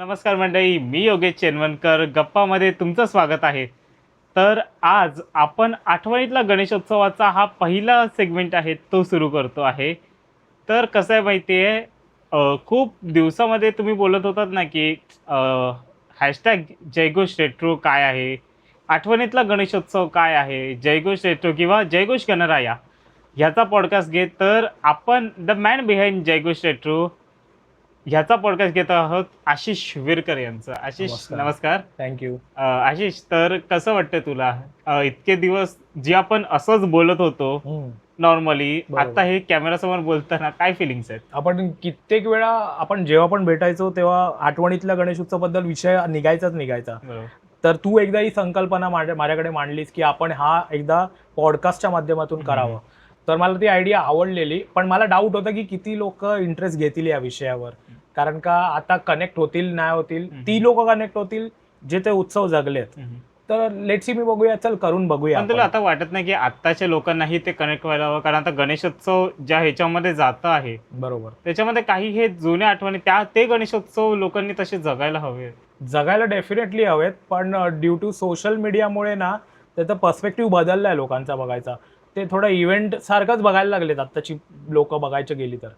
नमस्कार मंडळी, मी योगेश चेनवणकर गप्पामध्ये तुमचं स्वागत आहे. तर आज आपण आठवणीतला गणेशोत्सवाचा हा पहिला सेगमेंट आहे तो सुरू करतो आहे. तर कसं आहे माहिती आहे, खूप दिवसामध्ये तुम्ही बोलत होतात ना की हॅशटॅग जयघोष रेट्रो काय आहे, आठवणीतला गणेशोत्सव काय आहे, जयघोष रेट्रो किंवा जयघोष गणराया ह्याचा पॉडकास्ट घेत. तर आपण द मॅन बिहाइंड जयघोष रेट्रो ह्याचा पॉडकास्ट घेत आहोत आशिष विरकर यांचं. आशिष नमस्कार. थँक्यू. आशिष, तर कसं वाटतं तुला इतके दिवस जे आपण असंच बोलत होतो नॉर्मली, आता हे कॅमेरासमोर बोलताना काय फिलिंग्स आहेत? आपण कित्येक वेळा आपण जेव्हा पण भेटायचो तेव्हा आठवणीतल्या गणेशोत्सव बद्दल विषय निघायचा. तर तू एकदा ही संकल्पना माझ्याकडे मांडलीस की आपण हा एकदा पॉडकास्टच्या माध्यमातून करावं. तर मला ती आयडिया आवडलेली, पण मला डाऊट होता की किती लोक इंटरेस्ट घेतील या विषयावर, कारण का आता कनेक्ट होतील नाही होतील, ती लोक कनेक्ट होतील जे ते उत्सव जगलेत. तर लेट्स मी बघूया, चल करून बघूया. पण तुला आता वाटत नाही की आत्ताच्या लोकांनाही ते कनेक्ट व्हायला हवं? कारण आता गणेशोत्सव ज्या ह्याच्यामध्ये जात आहे, बरोबर, त्याच्यामध्ये काही हे जुन्या आठवणी ते गणेशोत्सव लोकांनी तसे जगायला हवे. जगायला डेफिनेटली हवेत, पण ड्यू टू सोशल मीडियामुळे ना त्याचा पर्स्पेक्टिव्ह बदललाय लोकांचा बघायचा. ते थोडं इव्हेंट सारखंच बघायला लागलेत आत्ताची लोक बघायची गेली तर.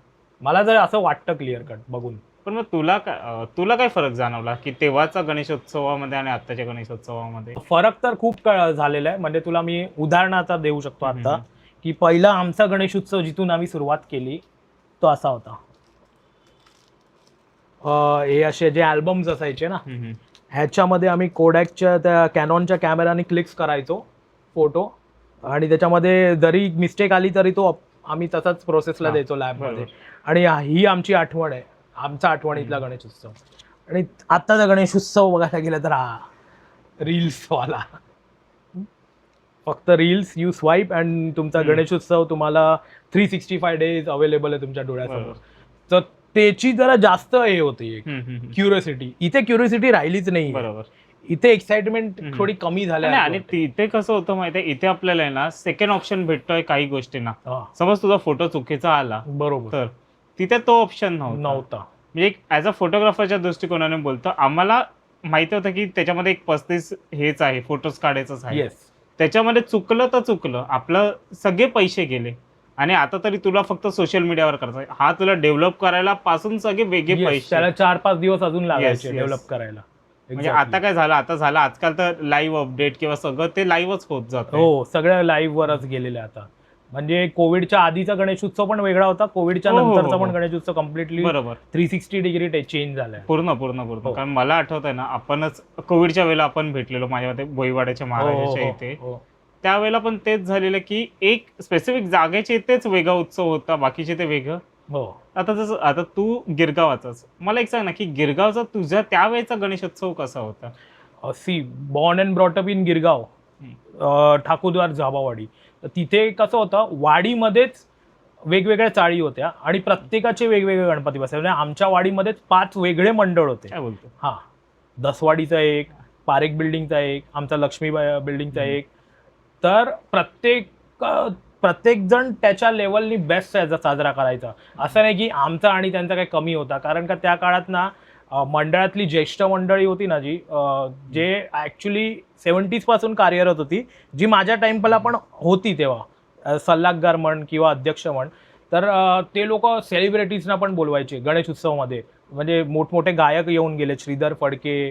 मला जर असं वाटतं क्लिअर कट बघून. पण मग तुला काय फरक जाणवला की तेव्हाचा गणेशोत्सवामध्ये आणि आत्ताच्या गणेशोत्सवामध्ये? फरक तर खूप झालेला आहे. म्हणजे तुला मी उदाहरण आता देऊ शकतो आता, की पहिला आमचा गणेशोत्सव जिथून आम्ही सुरुवात केली तो असा होता. हे असे जे अल्बम्स असायचे ना, ह्याच्यामध्ये आम्ही कोडॅकच्या त्या कॅनॉनच्या कॅमेराने क्लिक्स करायचो फोटो, आणि त्याच्यामध्ये जरी मिस्टेक आली तरी तो आम्ही तसाच प्रोसेसला द्यायचो लॅबमध्ये. आणि ही आमची आठवण आहे, आमचा आठवणीतला गणेशोत्सव. आणि आत्ताचा गणेशोत्सव बघायला गेलं तर हा रील्सवाला, फक्त रील्स यू स्वाईप अँड तुमचा गणेशोत्सव तुम्हाला 365 डेज अवेलेबल आहे तुमच्या डोळ्यासमोर. तर त्याची जरा जास्त हे होती क्युरियोसिटी. इथे क्युरियोसिटी राहिलीच नाही. बरोबर, इथे एक्साइटमेंट थोडी कमी झाली. आणि तिथे कसं होतं माहितीये, इथे आपल्याला आहे ना सेकंड ऑप्शन भेटतोय काही गोष्टींना. समज तुझा फोटो चुकीचा आला, बरोबर, तर तिथे तो ऑप्शन नव्हता. म्हणजे एक ऍज अ फोटोग्राफरच्या दृष्टिकोनाने बोलतो, आम्हाला माहिती होतं की त्याच्यामध्ये एक 35 हेच आहे, फोटोज काढायचंच आहे. त्याच्यामध्ये चुकलं तर चुकलं, आपलं सगळे पैसे गेले. आणि आता तरी तुला फक्त सोशल मीडियावर करायचं, हा तुला डेव्हलप करायला पासून सगळे वेगळे पैसे, त्याला 4-5 दिवस अजून लागायचे डेव्हलप करायला. म्हणजे आता काय झालं, आजकाल तर लाईव्ह अपडेट किंवा सगळं ते लाईव्हच होत जातं. हो, सगळं लाईव्ह वरच गेलेलं आहे आता. म्हणजे कोविडच्या आधीचा गणेशोत्सव पण वेगळा होता, कोविडच्या नंतरचा पण गणेशोत्सव कम्प्लिटली बरोबर 360 डिग्री चेंज झालाय पूर्ण. कारण मला आठवत आहे ना, आपणच कोविडच्या वेळेला आपण भेटलेलो माझ्या मते भोईवाड्याच्या महाराजाच्या इथे. त्यावेळेला पण तेच झालेलं की एक स्पेसिफिक जागेच्या इथेच वेगळा उत्सव होता, बाकीचे ते वेगळं. आता तू गिरगावाचाच, मला एक सांग ना की गिरगावचा तुझ्या त्यावेळेचा गणेशोत्सव कसा होता? She born and brought up in Girgaon, Thakurdwar Jhabawadi. तिथे कसं होतं, वाडीमध्येच वेगवेगळ्या चाळी होत्या आणि प्रत्येकाचे वेगवेगळे गणपती बसायचे. आमच्या वाडीमध्येच 5 वेगळे मंडळ होते. काय बोलतो? हा, दसवाडीचा एक, पारेख बिल्डिंगचा एक, आमचा लक्ष्मी बिल्डिंगचा एक. तर प्रत्येक जण त्याच्या लेवलनी बेस्ट साजरा करायचा. असं नाही की आमचा आणि त्यांचा काही कमी होता, कारण का त्या काळात ना मंडळातली ज्येष्ठ मंडळी होती ना, जे ऍक्च्युली 70s पासून कार्यरत होती, जी माझ्या टाइमला पण होती तेव्हा, सल्लागार म्हण किंवा अध्यक्ष म्हण. तर ते लोक सेलिब्रिटीजना पण बोलवायचे गणेश उत्सवमध्ये. म्हणजे मोठमोठे गायक येऊन गेले, श्रीधर फडके,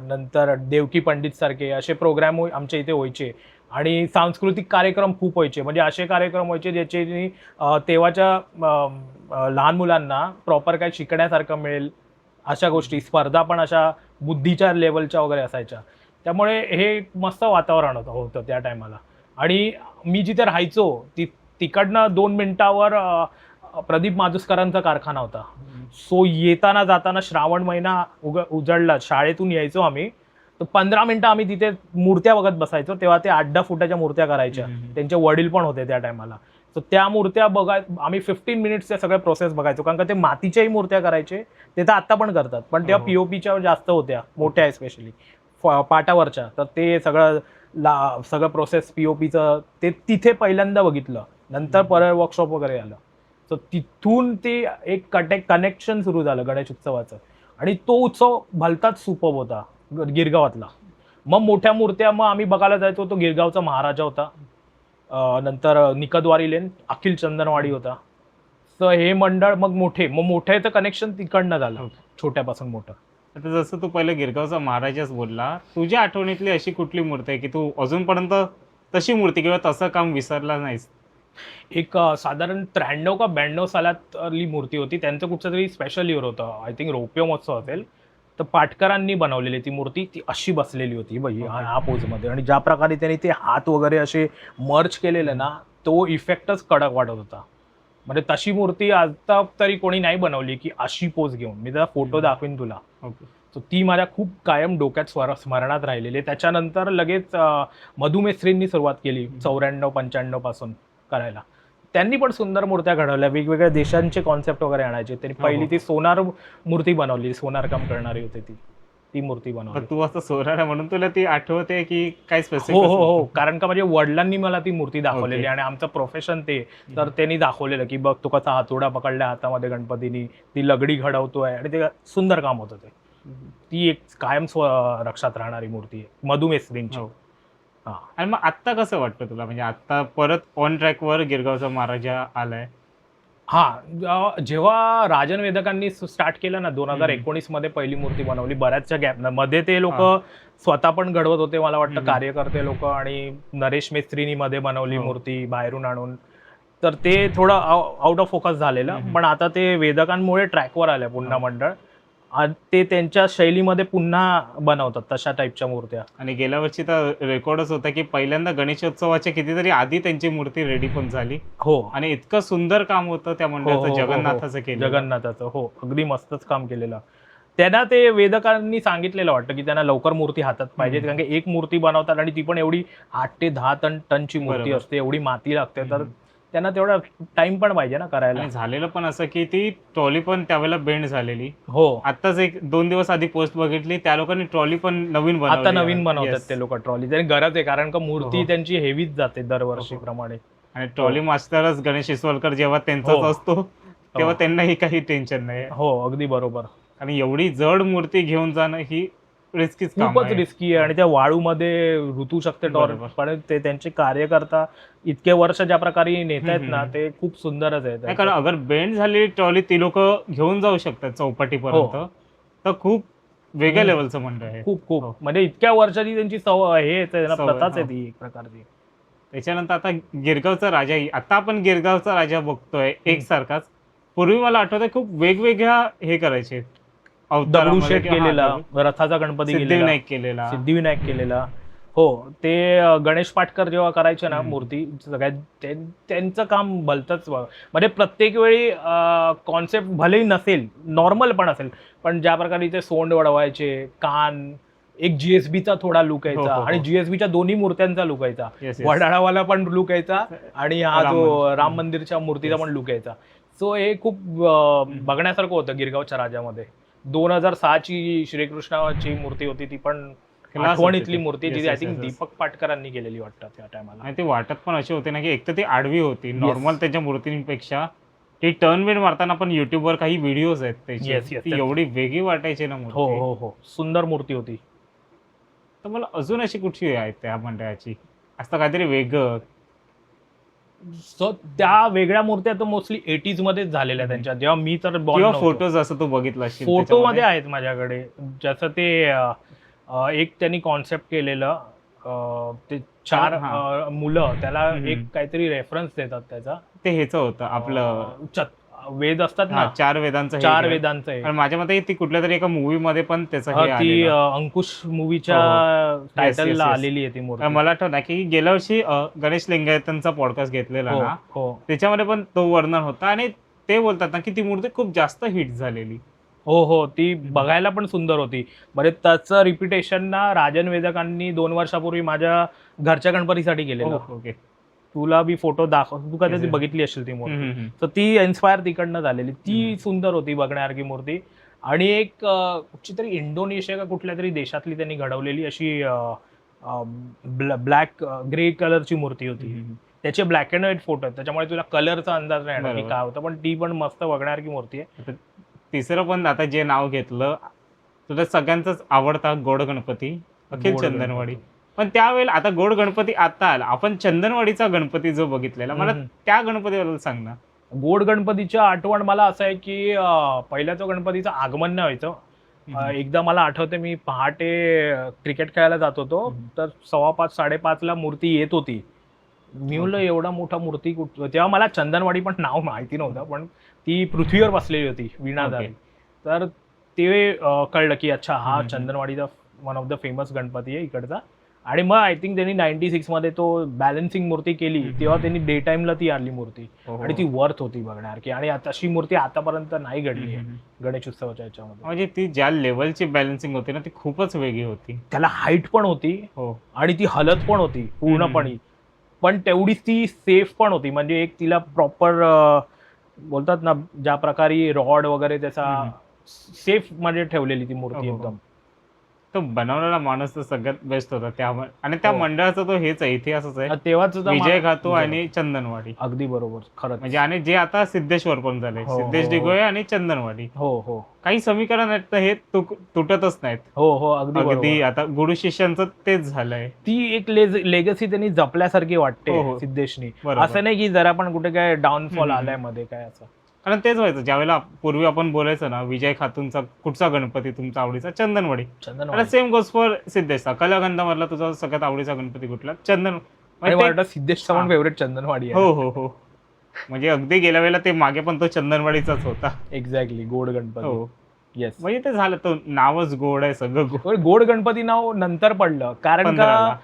नंतर देवकी पंडित सारखे असे प्रोग्राम आमच्या इथे व्हायचे. आणि सांस्कृतिक कार्यक्रम खूप व्हायचे. म्हणजे असे कार्यक्रम व्हायचे ज्याचे तेव्हाच्या लहान मुलांना प्रॉपर काय शिकण्यासारखं मिळेल अशा गोष्टी, स्पर्धा पण अशा बुद्धीच्या लेवलच्या वगैरे असायच्या. त्यामुळे हे मस्त वातावरण होतं त्या टायमाला. आणि मी जिथे राहायचो तिकडनं 2 मिनिटावर प्रदीप माजूसकरांचा कारखाना होता. सो येताना जाताना श्रावण महिना उजळला, शाळेतून यायचो आम्ही, तर 15 मिनिटं आम्ही तिथे मूर्त्या बघत बसायचो. तेव्हा ते 8-10 फुटाच्या मूर्त्या करायच्या. त्यांचे वडील पण होते त्या टायमाला. तर त्या मूर्त्या आम्ही 15 मिनिट्सच्या सगळ्या प्रोसेस बघायचो, कारण का ते मातीच्याही मूर्त्या करायचे. ते तर आता पण करतात, पण तेव्हा पीओपीच्या जास्त होत्या, मोठ्या स्पेशली पाटावरच्या. तर ते सगळं प्रोसेस पीओपीचं ते तिथे पहिल्यांदा बघितलं. नंतर परत वर्कशॉप वगैरे आलं. तर तिथून ते एक कनेक्शन सुरू झालं गणेश उत्सवाचं. आणि तो उत्सव भलताच सुपर्ब होता गिरगावातला. मग मोठ्या मूर्त्या मग आम्ही बघायला जायचो. तो गिरगावचा महाराजा होता. नंतर निकदवारी लेन अखिल चंदनवाडी होता. तर हे मंडळ मग मोठ्याचं कनेक्शन तिकडनं झालं, छोट्यापासून मोठं. आता जसं तू पहिलं गिरगावचा महाराजाच बोलला, तुझ्या आठवणीतली अशी कुठली मूर्ती आहे की तू अजूनपर्यंत तशी मूर्ती किंवा तसं काम विसरला नाहीस? एक साधारण 93 का 92 सालातली मूर्ती होती. त्यांचं कुठचं तरी स्पेशल इयर होतं. आय थिंक रौप्य महोत्सव असेल. तर पाटकरांनी बनवलेली ती मूर्ती. ती अशी बसलेली होती बघ ह्या पोजमध्ये, आणि ज्या प्रकारे त्यांनी ते हात वगैरे असे मर्ज केलेले ना, तो इफेक्टच कडक वाटत होता. म्हणजे तशी मूर्ती आता तरी कोणी नाही बनवली की अशी पोज घेऊन. मी त्याचा फोटो दाखवीन तुला. तर ती माझ्या खूप कायम डोक्यात स्मरणात राहिलेली आहे. त्याच्यानंतर लगेच मधुमेश्रींनी सुरुवात केली 94-95 पासून करायला. त्यांनी पण सुंदर मूर्त्या घडवल्या, वेगवेगळ्या देशांचे कॉन्सेप्ट वगैरे आणायचे. त्यांनी पहिली ती सोनार मूर्ती बनवली, सोनार काम करणारी होती ती मूर्ती बनवली. तू असं सोनार म्हणून तुला ती आठवते की काय स्पेसिफिक? हो, कारण का माझ्या वडिलांनी मला ती मूर्ती दाखवलेली आणि आमचं प्रोफेशन ते, तर त्यांनी दाखवलेलं की बघ तो कसा हातोडा पकडल्या हातामध्ये गणपतीनी, ती लगडी घडवतोय, आणि ते सुंदर काम होतं ते. ती एक कायम लक्षात राहणारी मूर्ती आहे मधुमेश्रींची. आणि मग आत्ता कसं वाटतं तुला, म्हणजे आत्ता परत ऑन ट्रॅकवर गिरगावचा महाराजा आलाय? जेव्हा राजन वेदकांनी स्टार्ट केलं ना 2019 मध्ये पहिली मूर्ती बनवली, बऱ्याचशा गॅप मध्ये ते लोक स्वतः पण घडवत होते मला वाटतं, कार्यकर्ते लोक, आणि नरेश मेस्त्रीनी मध्ये बनवली मूर्ती बाहेरून आणून. तर ते थोडं आउट ऑफ फोकस झालेलं, पण आता ते वेदकांमुळे ट्रॅकवर आल्या पुन्हा मंडळ. ते त्यांच्या शैलीमध्ये पुन्हा बनवतात तशा टाईपच्या मूर्त्या. आणि गेल्या वर्षी तर रेकॉर्डच होता की पहिल्यांदा गणेशोत्सवाच्या कितीतरी आधी त्यांची मूर्ती रेडी पण झाली. हो, आणि इतकं सुंदर काम होतं त्या मंडळाचं, जगन्नाथाचं केलं. जगन्नाथाचं हो, अगदी मस्तच काम केलेलं. त्यांना ते वेदकांनी सांगितलेलं वाटतं की त्यांना लवकर मूर्ती हातात पाहिजे, कारण की एक मूर्ती बनवतात आणि ती पण एवढी 8 ते 10 टनची मूर्ती असते, एवढी माती लागते, तर त्यांना तेवढा टाइम पण पाहिजे ना करायला. झालेलं पण असं की ती ट्रॉली पण त्यावेळेला बेंड झालेली. हो, आताच 1-2 दिवस आधी पोस्ट बघितली, त्या लोकांनी ट्रॉली पण नवीन बनवली. आता नवीन बनवतात ते लोक ट्रॉली. त्यांनी गरज आहे, कारण का मूर्ती त्यांची हेवीच जाते दरवर्षीप्रमाणे. आणि ट्रॉली मास्टरच गणेश इसवलकर जेव्हा त्यांचाच असतो तेव्हा त्यांनाही काही टेन्शन नाही. हो, अगदी बरोबर. आणि एवढी जड मूर्ती घेऊन जाणं ही रिस्कीच काम आहे. खूपच रिस्की आहे, आणि त्या वाळूमध्ये ऋतू शकते टॉर्च, पण ते त्यांचे कार्यकर्ता इतके वर्ष ज्या प्रकारे नेत आहेत ना, ते खूप सुंदरच आहेत. कारण अगर बेंड झालेली ट्रॉली ती लोक घेऊन जाऊ शकतात चौपाटीपर्यंत, तर खूप वेगळ्या लेवलचं मंडळ आहे. खूप म्हणजे इतक्या वर्षाची त्यांची प्रथाच आहे ती एक प्रकारची. त्याच्यानंतर आता गिरगावचा राजाही, आता आपण गिरगावचा राजा बघतोय एकसारखाच. पूर्वी मला आठवतंय खूप वेगवेगळ्या हे करायचे, दगडूशेठ केलेला, रथाचा गणपती सिद्धिविनायक केलेला. हो, ते गणेश पाटकर जेव्हा करायचे ना मूर्ती, सगळ्यात त्यांचं काम भलतंच. म्हणजे प्रत्येक वेळी कॉन्सेप्ट भलेही नसेल, नॉर्मल पण असेल, पण ज्या प्रकारे ते सोंड वळवायचे, कान, एक जीएसबीचा थोडा लुक यायचा, आणि जीएसबीच्या दोन्ही मूर्त्यांचा लुक यायचा, वडाळावाला पण लुक यायचा, आणि हा जो राम मंदिरच्या मूर्तीचा पण लुक यायचा. सो हे खूप बघण्यासारखं होतं गिरगावच्या राजामध्ये. 2006ची श्रीकृष्णाची मूर्ती होती, ती पण आठवणीतली मूर्ती, जी आय थिंक दीपक पाटकरांनी केलेली वाटतं त्या टायमाला. आणि ते वाटत पण अशी होते ना की एक तर ती आडवी होती नॉर्मल त्याच्या मूर्तींपेक्षा, ती टर्न बिन मारताना पण युट्यूबवर काही व्हिडिओज आहेत त्याची, ती एवढी वेगळी वाटायची ना मूर्ती. हो, सुंदर मूर्ती होती. तर मला अजून अशी कुठची आहे त्या मंडळाची असं काहीतरी वेगळं? सो त्या वेगळ्या मूर्त्या तर मोस्टली 80s मध्येच झालेल्या त्यांच्या, जेव्हा मी तर फोटोज असं तू बघितला असेल, फोटो मध्ये आहेत माझ्याकडे. जसं ते एक त्यांनी कॉन्सेप्ट केलेलं, ते 4 मुलं त्याला एक काहीतरी रेफरन्स देतात त्याचा, ते हेच होतं आपलं वेद असतात ना, 4 वेदांचं. 4 वेदांचं आहे. आणि माझ्या मते ती कुठल्या तरी एका मूवी मध्ये पण त्याचं ती अंकुश मूवीच्या टायटलला आलेली आहे ती मूर्ती. मला आठवतं की गेल्या वर्षी गणेश लिंगायतांचा पॉडकास्ट घेतलेला ना, त्याच्यामध्ये पण तो वर्णन होता, आणि ते बोलतात ना की ती मूर्ती खूप जास्त हिट झालेली. हो, ती बघायला पण सुंदर होती. बरे त्याचं रिपिटेशन ना राजन वेदकांनी 2 वर्षापूर्वी माझ्या घरच्या गणपतीसाठी केलेलं. ओके, तुला बी फोटो दाखव, तू कधी बघितली असेल ती मूर्ती, तर ती इन्स्पायर तिकडनं झालेली. ती सुंदर होती बघण्यासारखी मूर्ती. आणि एक कुठची तरी इंडोनेशिया का कुठल्या तरी देशातली त्यांनी घडवलेली अशी ब्लॅक ग्रे कलरची मूर्ती होती. त्याचे ब्लॅक अँड व्हाईट फोटो आहेत, त्याच्यामुळे तुला कलरचा अंदाज नाही येणार की काय होतं, पण ती पण मस्त बघण्यासारखी मूर्ती आहे. तिसरं पण आता जे नाव घेतलं तुझा सगळ्यांचाच आवडता गोड गणपती अखिल गोड चंदनवाडी. गणपती. पण त्यावेळेला आता गोड गणपती आता आला, आपण चंदनवाडीचा गणपती जो बघितलेला, मला हम्म. त्या गणपतीबद्दल सांग ना. गोड गणपतीच्या आठवण मला असं आहे की पहिल्या तो गणपतीचं आगमन नाही व्हायचं. एकदा मला आठवते मी पहाटे क्रिकेट खेळायला जात होतो, तर 5:15 5:30ला मूर्ती येत होती. मी म्हणलं एवढा मोठा मूर्ती तेव्हा मला चंदनवाडी पण नाव माहिती नव्हतं, पण ती पृथ्वीवर बसलेली होती वीणाधारी. तर ते कळलं की अच्छा हा चंदनवाडीचा one of the famous Ganpati आहे इकडचा. आणि मग आय थिंक त्यांनी 96 मध्ये तो बॅलन्सिंग मूर्ती केली, तेव्हा त्यांनी डे टाइमला ती आणली मूर्ती. आणि ती वर्थ होती बघण्यासारखी. आणि तशी मूर्ती आतापर्यंत नाही घडली आहे गणेश उत्सवाच्या याच्यामध्ये. म्हणजे ती ज्या लेवलची बॅलन्सिंग होती ना ती खूपच वेगळी होती. त्याला हाईट पण होती हो आणि ती हलत पण होती पूर्णपणे, पण तेवढीच ती सेफ पण होती. म्हणजे एक तिला प्रॉपर बोलतात ना ज्या प्रकारे रॉड वगैरे त्याचा सेफ मध्ये ठेवलेली ती मूर्ती एकदम. तो बनवलेला माणूस तर सगळ्यात बेस्ट होता त्या आणि त्या मंडळाचा तो हेच आहे, इतिहासच आहे. तेव्हाच विजय खातू आणि चंदनवाडी. अगदी बरोबर, खरंच. म्हणजे आणि जे आता सिद्धेश्वर पण झाले, सिद्धेश डिगोळे आणि चंदनवाडी. हो हो, काही समीकरण आहेत तर हे तुटतच नाहीत. हो हो, अगदी अगदी आता गुरु शिष्यांचं तेच झालंय. ती एक लेगसी त्यांनी जपल्यासारखी वाटते सिद्धेशनी. असं नाही की जरा पण कुठे काय डाऊनफॉल आलाय मध्ये काय असं. कारण तेच व्हायचं ज्यावेळेला पूर्वी आपण बोलायचं ना विजय खातूंचा कुठचा गणपती तुमचा आवडीचा, चंदनवाडी. सेम गोज फॉर सिद्धेशचा. कलागंधामधला तुझा सगळ्यात आवडीचा गणपती कुठला? चंदन. सिद्धेशचा पण फेवरेट चंदनवाडी आहे. हो हो हो, म्हणजे अगदी गेल्या वेळेला ते मागे पण तो चंदनवाडीचाच होता. एक्झॅक्टली, गोड गणपती. हो येस, म्हणजे ते झालं, तो नावच गोड आहे, सगळं गोड. गोड गणपती नाव नंतर पडलं, कारण का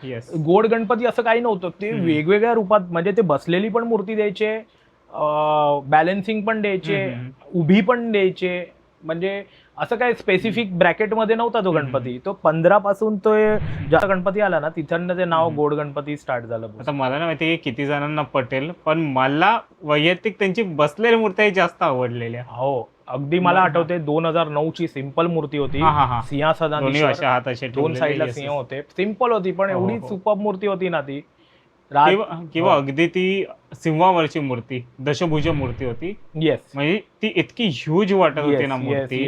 गोड गणपती असं काही नव्हतं. ते वेगवेगळ्या रूपात, म्हणजे ते बसलेली पण मूर्ती द्यायचे, बॅलन्सिंग पण द्यायचे, उभी पण द्यायचे. म्हणजे असं काय स्पेसिफिक ब्रॅकेट मध्ये नव्हता तो गणपती. तो 15 पासून तो ज्या गणपती आला ना तिथं ते नाव गोड गणपती स्टार्ट झालं. आता मला नाही माहिती किती जणांना पटेल, पण मला वैयक्तिक त्यांची बसलेल्या मूर्त्या जास्त आवडलेल्या. हो, अगदी मला आठवते 2009 ची सिंपल मूर्ती होती. सिंहासनाची दोन साईडला सिंह होते. सिंपल होती पण एवढी सुपर मूर्ती होती ना ती. किंवा अगदी ती सिंहावरची मूर्ती, दशभुज मूर्ती होती. येस, म्हणजे ती इतकी ह्यूज वाटत होती ना मूर्ती.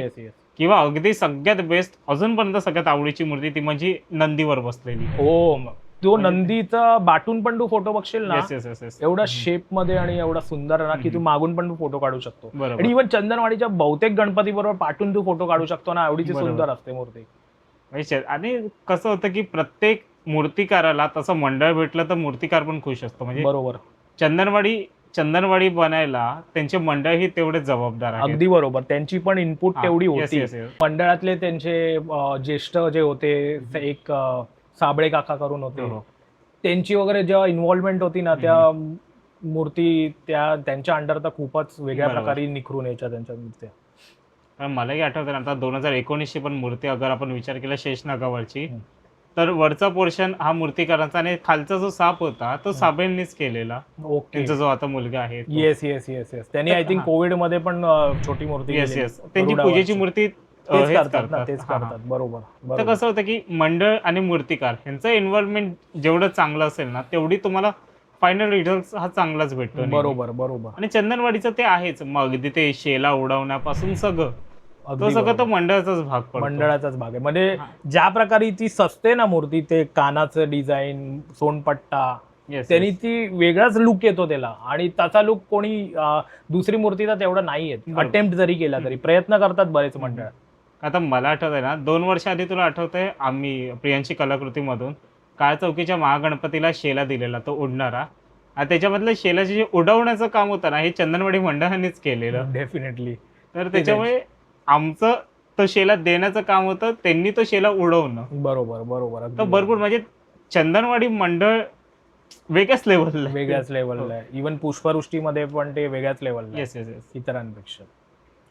किंवा अगदी सगळ्यात बेस्ट, अजूनपर्यंत सगळ्यात आवडीची मूर्ती ती म्हणजे नंदीवर बसलेली. हो, तो नंदीचा बाटून पण तू फोटो बघशील ना, एवढा शेप मध्ये आणि एवढा सुंदर ना की तू मागून पण तू फोटो काढू शकतो. आणि इव्हन चंदनवाडीच्या बहुतेक गणपती बरोबर पाठून तू फोटो काढू शकतो ना, एवढीची सुंदर असते मूर्ती. आणि कसं होतं की प्रत्येक मूर्तिकाराला तसं मंडळ भेटलं तर मूर्तिकार पण खुश असतो. म्हणजे बरोबर, चंदनवाडी बनायला त्यांचे मंडळ ही तेवढेच जबाबदार आहे. अगदी बरोबर, त्यांची पण इनपुट तेवढी होती. मंडळातले त्यांचे ज्येष्ठ जे होते, एक साबळे काका करून होते, त्यांची वगैरे जेव्हा इन्व्हॉल्वमेंट होती ना, त्या मूर्ती त्यांच्या अंडर तर खूपच वेगळ्या प्रकारे निखरून यायच्या त्यांच्या मूर्त्या. मलाही आठवतं आता 2019ची पण मूर्ती अगर आपण विचार केला शेषनागावरची, तर वरचा पोर्शन हा मूर्तिकारांचा आणि खालचा जो साप होता तो साबळेंनीच केलेला. त्यांचा जो आता मुलगा आहे. येस येस येस येस, त्यांनी आय थिंक कोविड मध्ये पण छोटी मूर्ती. येस येस, त्यांची पूजेची मूर्ती तेच करतात. बरोबर. तर कसं होतं की मंडळ आणि मूर्तिकार यांचं इन्व्हॉल्वमेंट जेवढं चांगलं असेल ना, तेवढी तुम्हाला फायनल रिझल्ट हा चांगलाच भेटतो. बरोबर. आणि चंदनवाडीचं ते आहेच, मग अगदी ते शेला उडवण्यापासून सगळं तो मंडळाचाच भाग पडतो. मंडळाचाच भाग आहे. म्हणजे ज्या प्रकारे ती सजते ना मूर्ती, ते कानाचं डिझाईन, सोनपट्टा, त्यांनी ती वेगळाच लुक येतो त्याला. आणि त्याचा लुक कोणी दुसरी मूर्तीचा तेवढा नाही येत. अटेम्प्ट जरी केला तरी प्रयत्न करतात बरेच मंडळ. आता मला आठवत आहे ना, 2 वर्ष आधी तुला आठवतंय आम्ही प्रियांशी कलाकृतीमधून काळ चौकीच्या महागणपतीला शेला दिलेला, तो उडणारा. त्याच्यामधलं शेलाचे जे उडवण्याचं काम होतं ना, हे चंदनवाडी मंडळानेच केलेलं. डेफिनेटली. तर त्याच्यामुळे आमचं तो शेला देण्याचं काम होतं, त्यांनी तो शेला उडवणं. बरोबर. तर भरपूर म्हणजे चंदनवाडी मंडळ वेगळ्याच लेवलला आहे. इव्हन पुष्पवृष्टीमध्ये पण ते वेगळ्याच लेवलला येस इतरांपेक्षा.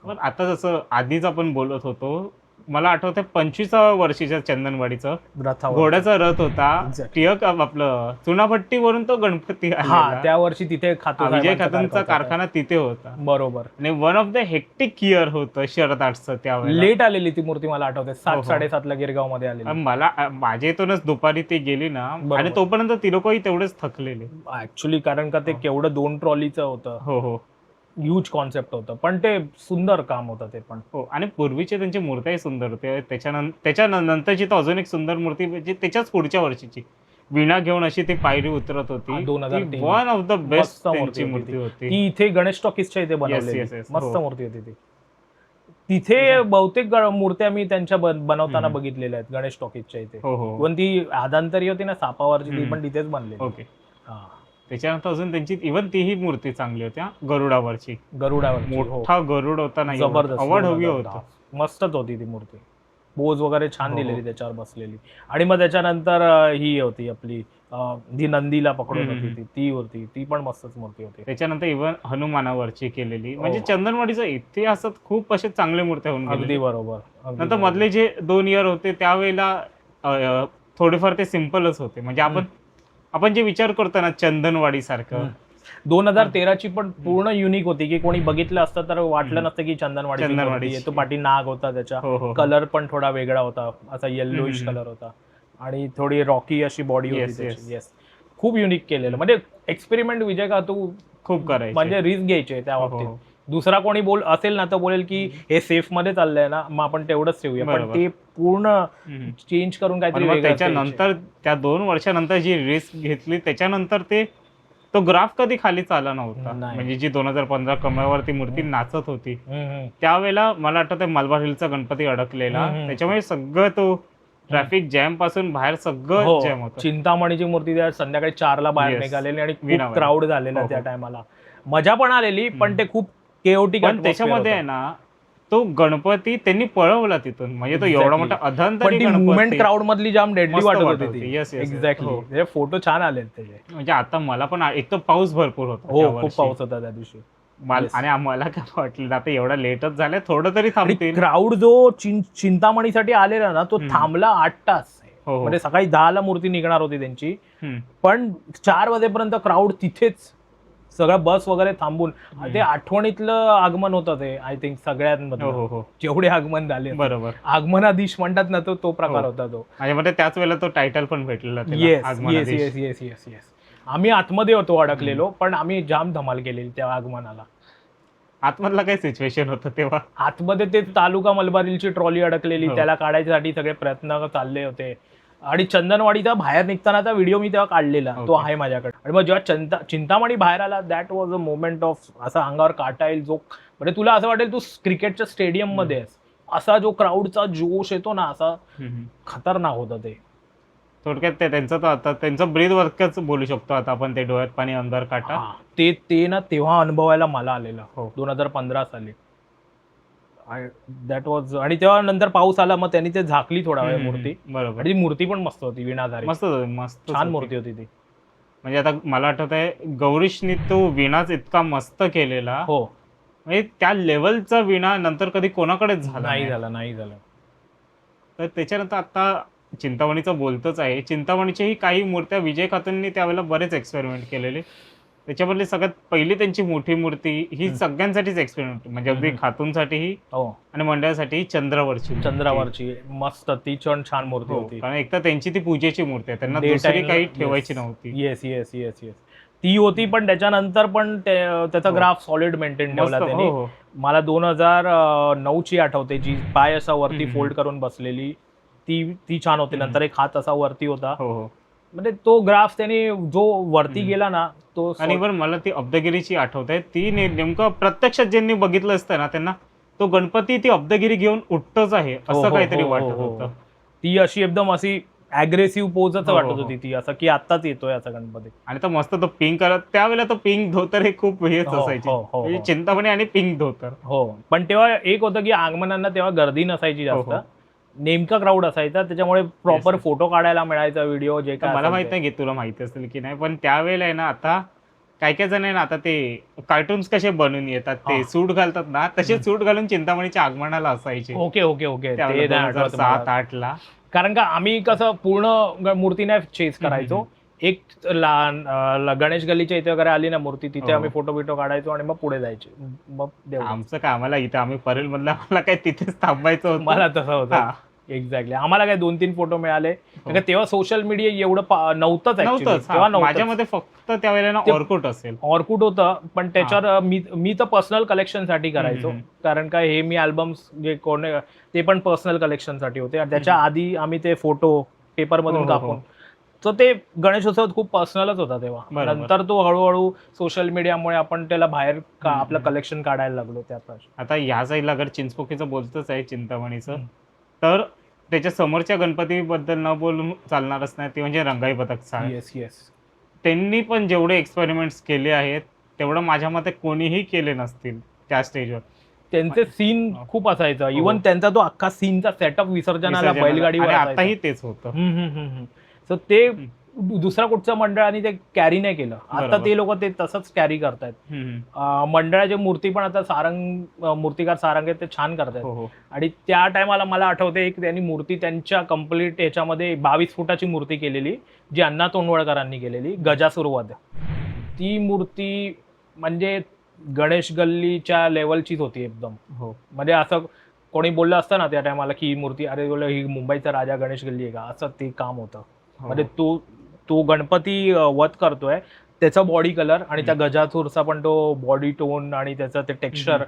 पण आता जसं आधीच आपण बोलत होतो, मला आठवतंय 25व्या वर्षीच्या चंदनवाडीचं घोड्याचा रथ होता. टिळक आपलं चुनाभट्टीवरून तो गणपती आला. त्या वर्षी तिथे विजय खातूंचा कारखाना तिथे होता. बरोबर. आणि one of the hectic year होतं शरद आर्ट्सचं. त्यावेळेला लेट आलेली ती मूर्ती, मला आठवते 7-7:30 गिरगाव मध्ये आलेली. माझ्या इथूनच दुपारी ती गेली ना, आणि तोपर्यंत ती लोकही तेवढेच थकलेले ऍक्च्युली, कारण का ते केवढं 2 ट्रॉलीचं होतं. हो. ह्यूज कॉन्सेप्ट होतं, पण ते सुंदर काम होतं ते पण. हो, आणि पूर्वीचे त्यांची मूर्त्याही सुंदर होते. त्याच्यानंतरची तर अजून एक सुंदर मूर्ती म्हणजे त्याच्याच पुढच्या वर्षीची वीणा घेऊन अशी ती पायरी उतरत होती. ती 2003 वन ऑफ द बेस्ट मस्त मूर्ती त्यांची होती मूर्ती ती. होती. ती इथे गणेश टॉकीजच्या इथे Yes, बनवलेली yes, yes. मस्त हो. मूर्ती होती ती. तिथे बहुतेक मूर्त्या मी त्यांच्या बनवताना हम्म. बघितलेल्या आहेत गणेश टॉकीजच्या इथे. हो हो पण ती आदांतरी होती ना सापावरची, ती हम्म. पण तिथेच बनलेली. ओके. हा, त्याच्यानंतर अजून त्यांची इव्हन तीही मूर्ती चांगली होती हा, गरुडावरची. गरुडावरची. हो. मोठा गरुड होता ना, जबरदस्त आवड हवी 2010. होतं. मस्तच होती ती मूर्ती. पोज वगैरे छान हो, हो. दिलेली त्याच्यावर बसलेली. आणि मग त्याच्यानंतर ही होती आपली जी नंदीला पकडून हम्म. होती ती होती, ती पण मस्तच मूर्ती होती. त्याच्यानंतर इव्हन हनुमानावरची केलेली, हो. म्हणजे चंदनवाडीचा इतिहासात खूप असे चांगले मूर्त्या होऊन अगदी गेले. बरोबर. अगदी नंतर बरोबर. मधले जे 2 इयर होते त्यावेळेला थोडेफार ते सिम्पलच होते. म्हणजे आपण जे विचार करतो ना चंदनवाडी सारखं, 2013ची पण पूर्ण युनिक होती की कोणी बघितलं असतं तर वाटलं हम्म. नसतं की चंदनवाडी चंदनवाडीची. तो पाठी नाग होता, त्याच्या हो हो कलर पण थोडा वेगळा होता, असा येल्लोइश हम्म. कलर होता आणि थोडी रॉकी अशी बॉडी होती Yes, त्याची. yes. येस, खूप युनिक केलेलं. म्हणजे एक्सपेरिमेंट विजय का तू खूप करायचे. म्हणजे रिस्क घ्यायचे त्या हो, हो, बाबतीत. हो. दुसरा कोणी असेल ना तर बोलेल की हे सेफ मध्ये चाललंय ना, मग आपण तेवढंच ठेवूया, पण बरोबर. ते पूर्ण हम्म. चेंज करून पण काहीतरी मग वेगळं द्यायचे. त्याच्यानंतर त्या 2 वर्षानंतर जी रिस्क घेतली त्याच्यानंतर तो ग्राफ कधी खाली चालला नव्हता. नाही. म्हणजे जी 2015 कमळावरती मूर्ती नाचत होती हम्म. त्यावेळेला मला आठवतं मलबार हिलचा गणपती अडकलेला, हम्म. त्याच्यामुळे सगळं तो ट्रॅफिक जॅम पासून बाहेर सगळं हो, जॅम होतं. चिंतामणीची मूर्ती त्या संध्याकाळी 4ला बाहेर Yes. निघालेली आणि खूप वीणाबाई. क्राऊड झालेला हो, त्या हो. टायमाला. मजा पण आलेली, पण ते खूप केओटिक पण त्याच्यामध्ये आहे ना तो गणपती त्यांनी पळवला तिथून, म्हणजे तो एवढा Exactly. मोठा पण अधांतरी ती मुवमेंट गणपती. क्राऊड मधली जाम डेडली मस्त वाटत वाटत होती होती. ती. Yes, yes, yes. एक्झॅक्टली. हो. त्याचे फोटो छान आले त्याचे. म्हणजे आता मला पण एक तर पाऊस भरपूर होता हो, त्या खूप वर्षी. पाऊस होता त्या दिवशी. Yes. आणि आम्हाला काय वाटलं आता एवढा लेटच झालं, थोडं तरी थांबतील. क्राऊड जो चिंतामणीसाठी आलेला ना तो हम्म. थांबला 8 तास. हो, हो. म्हणजे सकाळी 10ला मूर्ती निघणार होती त्यांची, हम्म. पण 4 वाजेपर्यंत क्राऊड तिथेच, सगळं बस वगैरे थांबून. ते आठवणीतलं आगमन होतं ते, आय थिंक हो सगळ्यांमधलं हो हो जेवढे आगमन झाले. बरोबर. आगमनाधीश म्हणतात ना, तो प्रकार हो. होता तो. माझ्या मते त्याच वेळेला तो टायटल पण भेटलेला त्याला, yes Aagmanadhish. Yes yes yes yes yes. आम्ही आतमध्ये होतो अडकलेलो, पण आम्ही जाम धमाल केलेली त्या आगमनाला. आतमधला काय सिच्युएशन होतं तेव्हा? आतमध्ये ते तालुका मलबारीलची ट्रॉली अडकलेली, हो. त्याला काढायसाठी सगळे प्रयत्न चालले होते. आणि चंदनवाडीचा बाहेर निघतानाचा व्हिडिओ मी तेव्हा काढलेला, तो Okay. आहे माझ्याकडे. आणि मग जेव्हा चिंतामणी बाहेर आला, that was a moment of, असा अंगावर काटा येईल, जो म्हणजे तुला असं वाटेल तू क्रिकेटच्या स्टेडियम मध्ये आहेस. असा जो क्राऊडचा जोश येतो ना, असा खतरनाक होतं ते. थोडक्यात त्यांचं ब्रीद वर्कच बोलू शकतो आता आपण, ते डोळ्यात पाणी अंगावर काटा. हा, ते ना तेव्हा अनुभवायला मला आलेलं. हो. 2015 साली दॅट वॉज. आणि तेव्हा नंतर पाऊस आला, मग त्यांनी ते झाकली थोडा वेळ मूर्ती. बरोबर. आणि ती मूर्ती पण मस्त होती, विणाधारी. मस्त मस्त छान मूर्ती होती ती. म्हणजे आता मला आठवत आहे गौरीशनी तो विणाच इतका मस्त केलेला, हो, म्हणजे त्या लेवलचा विणा नंतर कधी कोणाकडेच झाला नाही झालं. तर त्याच्यानंतर आता चिंतामणीचं बोलतच आहे, चिंतामणीच्याही काही मूर्त्या विजय खातूंनी त्यावेळेला बरेच एक्सपेरिमेंट केलेले. त्याच्यामधली सगळ्यात पहिली त्यांची मोठी मूर्ती ही सगळ्यांसाठीच एक्सपेरिमेंट, म्हणजे अगदी खातूंसाठीही हो, आणि मंडळासाठी चंद्रावरची मूर्ती. चंद्रावरची मस्त, ती छान मूर्ती हो, होती. कारण एक तर त्यांची ती पूजेची मूर्ती आहे, त्यांना Day दुसरी time ला- काही yes. ठेवायची नव्हती. Yes yes yes yes. ती होती, पण त्याच्यानंतर पण त्याचा हो. ग्राफ सॉलिड मेंटेन ठेवला मस्त. त्यांनी. हो हो मला 2009ची आठवते, जी पाय असा वरती हम्म. फोल्ड करून बसलेली, ती छान होती. नंतर एक हात असा वरती होता. हो हो. म्हणजे तो ग्राफ त्यांनी जो वरती गेला ना, तो आणि बरं मला ती अब्दगिरीची आठवत आहे, ती नेमकं प्रत्यक्षात ज्यांनी बघितलं असतं ना त्यांना तो गणपती ती अब्दगिरी घेऊन उठतच आहे हो, असं हो, काहीतरी हो, वाटत हो, हो. होतं. ती अशी एकदम अशी अग्रेसिव्ह पोजच हो, वाटत हो, होती ती, असं की आत्ताच येतोय असा गणपती. आणि तो मस्त तो पिंक कलर, त्यावेळेला तो पिंक धोतर हे खूप हेच हो, असायची, हो, हो, म्हणजे हो. चिंतामणी आणि पिंक धोतर. हो, पण तेव्हा एक होतं की आगमनांना तेव्हा गर्दी नसायची जास्त, हो. नेमका क्राऊड असायचा, त्याच्यामुळे प्रॉपर Yes. फोटो काढायला मिळायचा, व्हिडिओ जे तर काय मला असेल माहित ते. नाही की तुला माहिती असेल की नाही, पण त्यावेळेला आहे ना, आता काय काय जण आहे ना, आता ते कार्टून्स कसे बनवून येतात, ते हा. सूट घालतात ना, तसे सूट घालून चिंतामणीच्या आगमनाला असायचे ओके ओके ओके, ते नाही आठवत मला. 2007-8 ला. कारण का आम्ही कसं पूर्ण मूर्ती नाही चेस करायचो. एक गणेश गल्लीच्या इथे वगैरे आली ना मूर्ती, तिथे हो. आम्ही फोटो बिटो काढायचो आणि मग पुढे जायचे. मग देऊ. आमचं काय, आम्हाला इथं आम्ही परेल मधलं आम्हाला काय तिथेच थांबायचं होतं. मला तसं हा. होतं. एक्झॅक्टली. आम्हाला काय 2-3 फोटो मिळाले, कारण तेव्हा सोशल मीडिया एवढं नव्हतंच तेव्हा. माझ्या मध्ये फक्त त्यावेळेला ना ऑर्कुट असेल, ऑर्कुट होतं, पण त्याच्यावर मी तर पर्सनल कलेक्शन साठी करायचो. कारण काय हे मी अल्बम्स जे कोण ते पण पर्सनल कलेक्शन साठी होते. आणि त्याच्या आधी आम्ही ते फोटो पेपर मधून कापून, तर ते गणेशोत्सवात खूप पर्सनलच होता तेव्हा. नंतर तो हळूहळू सोशल मीडियामुळे आपण त्याला बाहेर आपलं कलेक्शन काढायला लागलो. आता ह्या साईडला अगर चिंचपोकीचं बोलतच आहे, चिंतामणीचं, तर त्याच्या समोरच्या गणपतीबद्दल न बोलून चालणारच नाही, ते म्हणजे रंगाई पथक चाळ. येस. त्यांनी पण जेवढे एक्सपेरिमेंट्स केले आहेत तेवढं माझ्या मते कोणीही केले नसतील त्या स्टेजवर. त्यांचे सीन खूप असायचं. इव्हन त्यांचा तो अख्खा सीनचा सेटअप विसर्जनाला बैलगाडीवर आताही तेच होतं. सो ते दुसरा कुठच्या मंडळाने ते कॅरी नाही केलं. आता ते लोक ते तसंच कॅरी करतायत. मंडळाची मूर्ती पण आता मूर्तिकार सारंग ते छान करतायत. आणि त्या टायमाला मला आठवते एक त्यांनी मूर्ती त्यांच्या कम्प्लीट याच्यामध्ये 22 फुटाची मूर्ती केलेली, जी अण्णा तोंडवळकरांनी केलेली, गजासुरवध. ती मूर्ती म्हणजे गणेश गल्लीच्या लेवलचीच होती एकदम. म्हणजे असं कोणी बोललं असतं ना त्या टायमाला की ही मूर्ती, अरे बोल ही मुंबईचा राजा गणेश गल्ली आहे का, असं ते काम होतं. म्हणजे तो गणपती वध करतोय, त्याचा बॉडी कलर आणि त्या गजासूरचा पण तो बॉडी टोन आणि त्याचं ते टेक्स्चर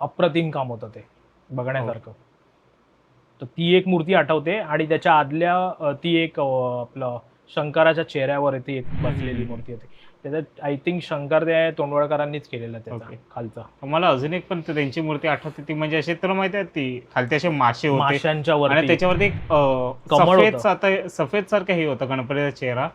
अप्रतिम काम होतं ते बघण्यासारखं. तर ती एक मूर्ती आठवते. आणि त्याच्या आदल्या ती एक आपलं शंकराच्या चेहऱ्यावर ती एक बसलेली मूर्ती होती. त्याच्यात आय थिंक शंकर ते तोंडवळकरांनीच केलेलं त्याचा खालचा. मला अजून एक पण त्यांची मूर्ती आठवते, ती म्हणजे असे तुला माहिती आहे ती खालती असे मासे होते माशांच्या वर, आणि त्याच्यावरती सफेद सारखं हे होतं गणपतीचा चेहरा.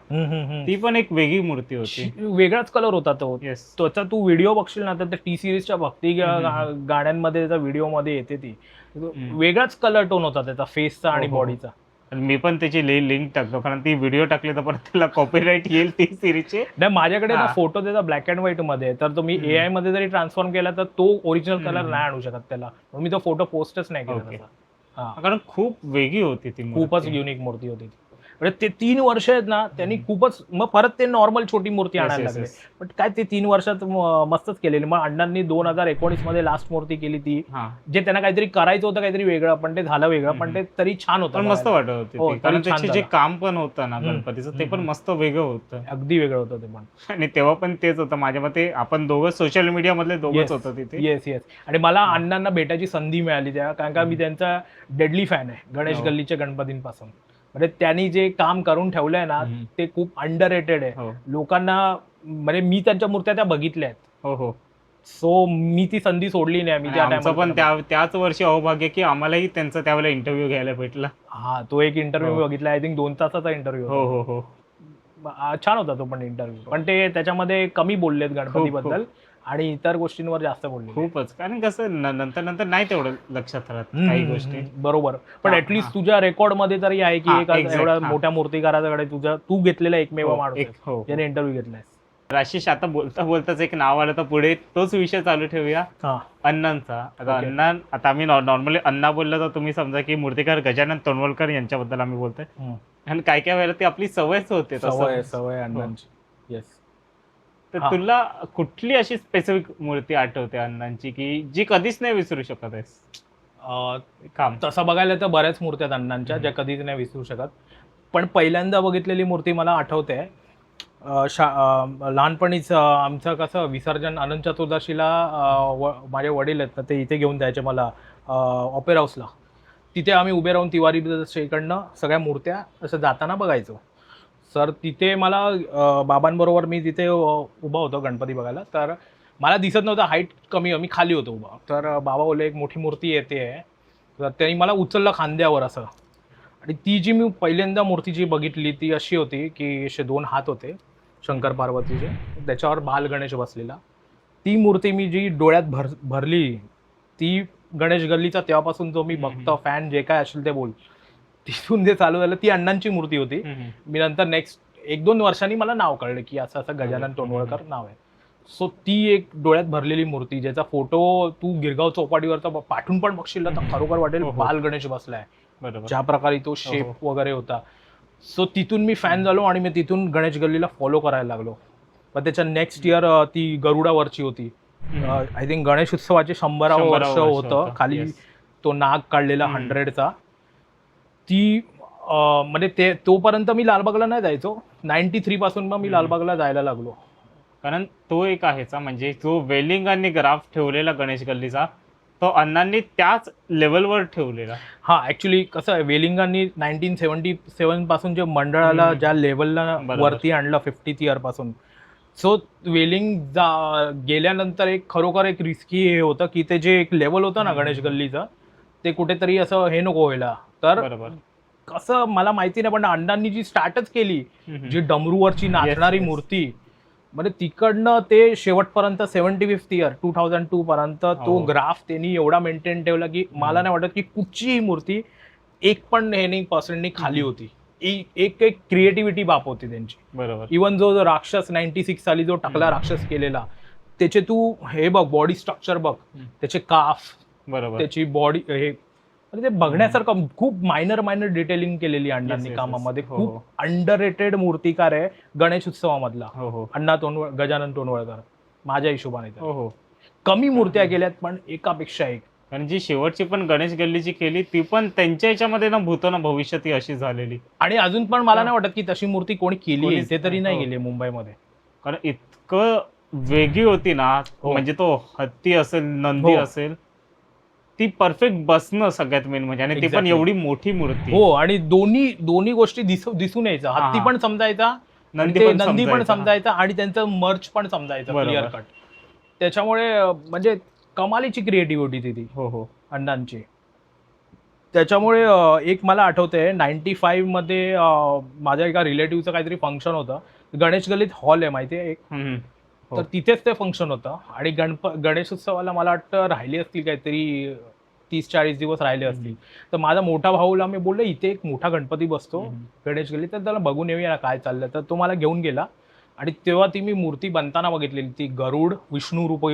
ती पण एक वेगळी मूर्ती होती, वेगळाच कलर होता तो. त्याचा तू व्हिडिओ बघशील ना तर टी सिरीजच्या भक्ती गाण्यांमध्ये त्याचा व्हिडिओ मध्ये येते, ती वेगळाच कलर टोन होता त्याचा फेसचा आणि बॉडीचा. मी पण त्याची लिंक टाकतो, कारण ती व्हिडिओ टाकली तर परत त्याला कॉपीराईट येईल ती सिरीजचे. नाही, माझ्याकडे फोटो त्याचा ब्लॅक अँड व्हाईट मध्ये, तर तो मी AI मध्ये जरी ट्रान्सफॉर्म केला तर तो ओरिजिनल कलर नाही आणू शकत त्याला, म्हणून मी तो फोटो पोस्टच नाही केला. कारण खूप वेगळी होती ती, खूपच युनिक मूर्ती होती ती. म्हणजे ते 3 वर्ष आहेत ना त्यांनी खूपच, मग परत ते नॉर्मल छोटी मूर्ती आणायला लागले. पण काय ते 3 वर्षात मस्तच केलेली. मग अण्णांनी 2019 मध्ये लास्ट मूर्ती केली ती, जे त्यांना काहीतरी करायचं होतं, काहीतरी वेगळं, पण ते झालं वेगळं, पण ते तरी छान होतं, मस्त वाटत होतं. कारण त्याचे जे काम पण होतं ना गणपतीचं, ते पण मस्त वेगळं होतं, अगदी वेगळं होतं ते पण. आणि तेव्हा पण तेच होतं माझ्या मते, आपण दोघं सोशल मीडिया मधले दोघंच होतं तिथे. येस. आणि मला अण्णांना भेटायची संधी मिळाली त्या, कारण का मी त्यांचा डेडली फॅन आहे गणेश गल्लीच्या गणपतींपासून. म्हणजे त्यांनी जे काम करून ठेवलंय ना ते खूप अंडररेटेड आहे लोकांना. म्हणजे मी त्यांच्या मूर्त्या त्या बघितल्या आहेत. सो मी ती संधी सोडली नाही. मी त्या टायमाला पण त्याच वर्षी अहोभाग्य की आम्हालाही त्यांचा त्यावेळेला इंटरव्ह्यू घ्यायला भेटला. तो एक इंटरव्ह्यू बघितला, आय थिंक 2 तासाचा इंटरव्ह्यू. हो. छान होता तो पण इंटरव्ह्यू. पण ते त्याच्यामध्ये कमी बोललेत गणपतीबद्दल आणि इतर गोष्टींवर जास्त बोलले खूपच. कारण कसं नंतर नाही तेवढं लक्षात राहत काही गोष्टी. बरोबर. पण ऍटलीस्ट तुझ्या रेकॉर्ड मध्ये तरी आहे की एवढ्या मोठ्या मूर्तिकाराकडे तू घेतलेला एकमेव माणूस ज्याने इंटरव्ह्यू घेतलाय. आशिष, आता बोलताच एक नाव आलं तर पुढे तोच विषय चालू ठेवूया, अण्णांचा. आता आम्ही नॉर्मली अण्णा बोललं तर तुम्ही समजा की मूर्तिकार गजानन तोंडवलकर यांच्याबद्दल आम्ही बोलतोय. आणि काय वेळेला ती आपली सवयच होते, सवय अण्णांची. येस. तर तुला कुठली अशी स्पेसिफिक मूर्ती आठवते अण्णांची की जी कधीच नाही विसरू शकत आहेस? तसं बघायला तर बऱ्याच मूर्त्या आहेत अण्णांच्या ज्या कधीच नाही विसरू शकत. पण पहिल्यांदा बघितलेली मूर्ती मला आठवते, लहानपणीच आमचं कसं विसर्जन अनंत चतुर्दशीला माझे वडील आहेत ना ते इथे घेऊन जायचे मला ऑपेरा हाऊसला. तिथे आम्ही उभे राहून तिवारी इकडनं सगळ्या मूर्त्या असं जाताना बघायचो. सर तिथे मला बाबांबरोबर मी तिथे उभा होतो गणपती बघायला. तर मला दिसत नव्हतं, हाईट कमी, मी खाली होतो उभा. तर बाबा बोलले एक मोठी मूर्ती येते आहे. तर त्यांनी मला उचललं खांद्यावर असं. आणि ती जी मी पहिल्यांदा मूर्ती जी बघितली ती अशी होती की असे 2 हात होते शंकर पार्वतीचे, त्याच्यावर बाल गणेश बसलेला. ती मूर्ती मी जी डोळ्यात भरली ती गणेश गल्लीचा तेव्हापासून जो मी बघतो फॅन जे काय असेल ते बोल, तिथून जे चालू झालं ती अण्णांची मूर्ती होती. मी नंतर नेक्स्ट 1-2 वर्षांनी मला नाव कळलं की असं गजानन तोंडवळकर नाव आहे. सो ती एक डोळ्यात भरलेली मूर्ती ज्याचा फोटो तू गिरगाव चौपाटीवरचा पाठवून पण बघशील तर खरोखर वाटेल बाल गणेश बसलाय, ज्या प्रकारे तो शेप वगैरे होता. सो तिथून मी फॅन झालो आणि मी तिथून गणेश गल्लीला फॉलो करायला लागलो. पण त्याच्या नेक्स्ट इयर ती गरुडावरची होती. आय थिंक गणेश उत्सवाचे 100वे वर्ष होतं. खाली तो नाग काढलेला 100चा. ती म्हणजे ते तोपर्यंत मी लालबागला नाही जायचो. 93 पासून मग मी लालबागला जायला लागलो. कारण तो एक आहेच म्हणजे जो वेलिंग आणि ग्राफ ठेवलेला गणेश गल्लीचा तो अण्णांनी त्याच लेवलवर ठेवलेला. हा ऍक्च्युली कसं आहे, वेलिंगांनी 1977 पासून जे मंडळाला ज्या लेवलला बरोबर. वरती आणलं 50th इयर पासून, सो वेलिंग गेल्यानंतर एक खरोखर एक रिस्की हे होतं की ते जे एक लेवल होतं ना गणेश गल्लीचं, ते कुठेतरी असं हे नको व्हायला. तर बरोबर. कसं मला माहिती नाही, पण अण्णांनी जी स्टार्टच केली, जी डमरूवरची नाचणारी yes. मूर्ती, म्हणजे तिकडनं ते शेवटपर्यंत 75th इयर 2002 पर्यंत तो हो. ग्राफ त्यांनी एवढा मेंटेन ठेवला की मला नाही वाटत की कुठचीही मूर्ती एक पण हे पर्सेंटनी खाली होती. एक एक क्रिएटिव्हिटी बाप होती त्यांची. बरोबर. इवन जो राक्षस 96 साली जो टाकला राक्षस केलेला, त्याचे तू हे बघ, बॉडी स्ट्रक्चर बघ, त्याचे काफ, बरोबर. त्याची बॉडी हे, म्हणजे ते बघण्यासारखं खूप मायनर डिटेलिंग केलेली अण्णांनी yes, yes. कामामध्ये. हो, खूप हो. अंडररेटेड मूर्तिकार आहे गणेश उत्सवामधला हो हो अण्णा गजानन तोंडवळकर माझ्या हिशोबाने तर. हो हो. कमी मूर्त्या केल्यात पण एकापेक्षा एक. कारण जी शेवटची पण गणेश गल्लीची केली ती पण त्यांच्या याच्यामध्ये ना भूतो ना भविष्यात ही अशी झालेली. आणि अजून पण मला नाही वाटत की तशी मूर्ती कोणी केली आहे, कोणीच ते तरी नाही हो. गेली मुंबईमध्ये. कारण इतकं वेगळी होती ना, हो. म्हणजे तो हत्ती असेल नंदी हो. असेल ती परफेक्ट बसणं सगळ्यात मेन म्हणजे, आणि ती पण Exactly. एवढी मोठी मूर्ती. हो, आणि दोन्ही गोष्टी दिसून यायचा. हा, हत्ती हा. पण समजायचा, नंदी नंदी पण समजायचा. समजायचा, आणि त्यांचं मर्च पण समजायचं बरोबर. Clear cut. त्याच्यामुळे म्हणजे कमालीची क्रिएटिव्हिटी ती हो हो. अण्णांची. त्याच्यामुळे एक मला आठवतंय 95 मध्ये माझ्या एका रिलेटिव्हचं काहीतरी फंक्शन होतं. गणेश गल्लीत हॉल आहे माहिती आहे एक, हो. तर तिथेच ते फंक्शन होतं. आणि गणेश उत्सवाला मला वाटतं राहिले असतील काहीतरी 30-40 दिवस राहिले असतील. तर माझा मोठा भाऊला मी बोललो इथे एक मोठा गणपती बसतो गणेश गल्लीत, तर त्याला बघून येऊया ना काय चाललं. तर तो मला घेऊन गेला, आणि तेव्हा ती मी मूर्ती बनताना बघितलेली. ती गरुड विष्णू रूप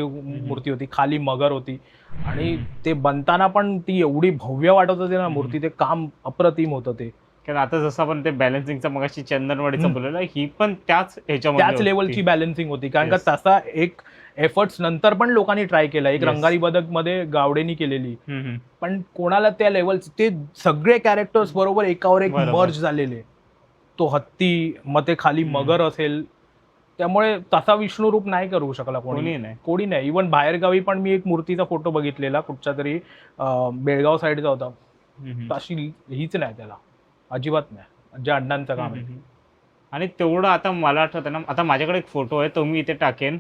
मूर्ती होती, खाली मगर होती, आणि ते बनताना पण ती एवढी भव्य वाटत होती ना मूर्ती. ते काम अप्रतिम होतं ते. कारण आता जसं आपण ते बॅलन्सिंगचा मगाशी चंदनवाडीचं बोललेलं ही पण त्याच ह्याच्यामध्ये त्याच होती. लेवलची बॅलन्सिंग होती. कारण का Yes. तसा एक एफर्ट्स नंतर पण लोकांनी ट्राय केला. एक Yes. रंगारी बदक मध्ये गावडेनी केलेली, हम्म. पण कोणाला त्या लेवलचे ते सगळे कॅरेक्टर्स बरोबर एकावर एक बरोबर. मर्ज झालेले. तो हत्ती, मग ते खाली मगर असेल, त्यामुळे तसा विष्णू रूप नाही करू शकला कोणी नाही. इव्हन बाहेरगावी पण मी एक मूर्तीचा फोटो बघितलेला कुठच्या तरी बेळगाव साईडचा होता, तशी हीच नाही त्याला, अजिबात नाही, जे अण्णांचं काम आहे. आणि तेवढं आता मला आठवतं ना, आता माझ्याकडे एक फोटो आहे तो मी इथे टाकेन.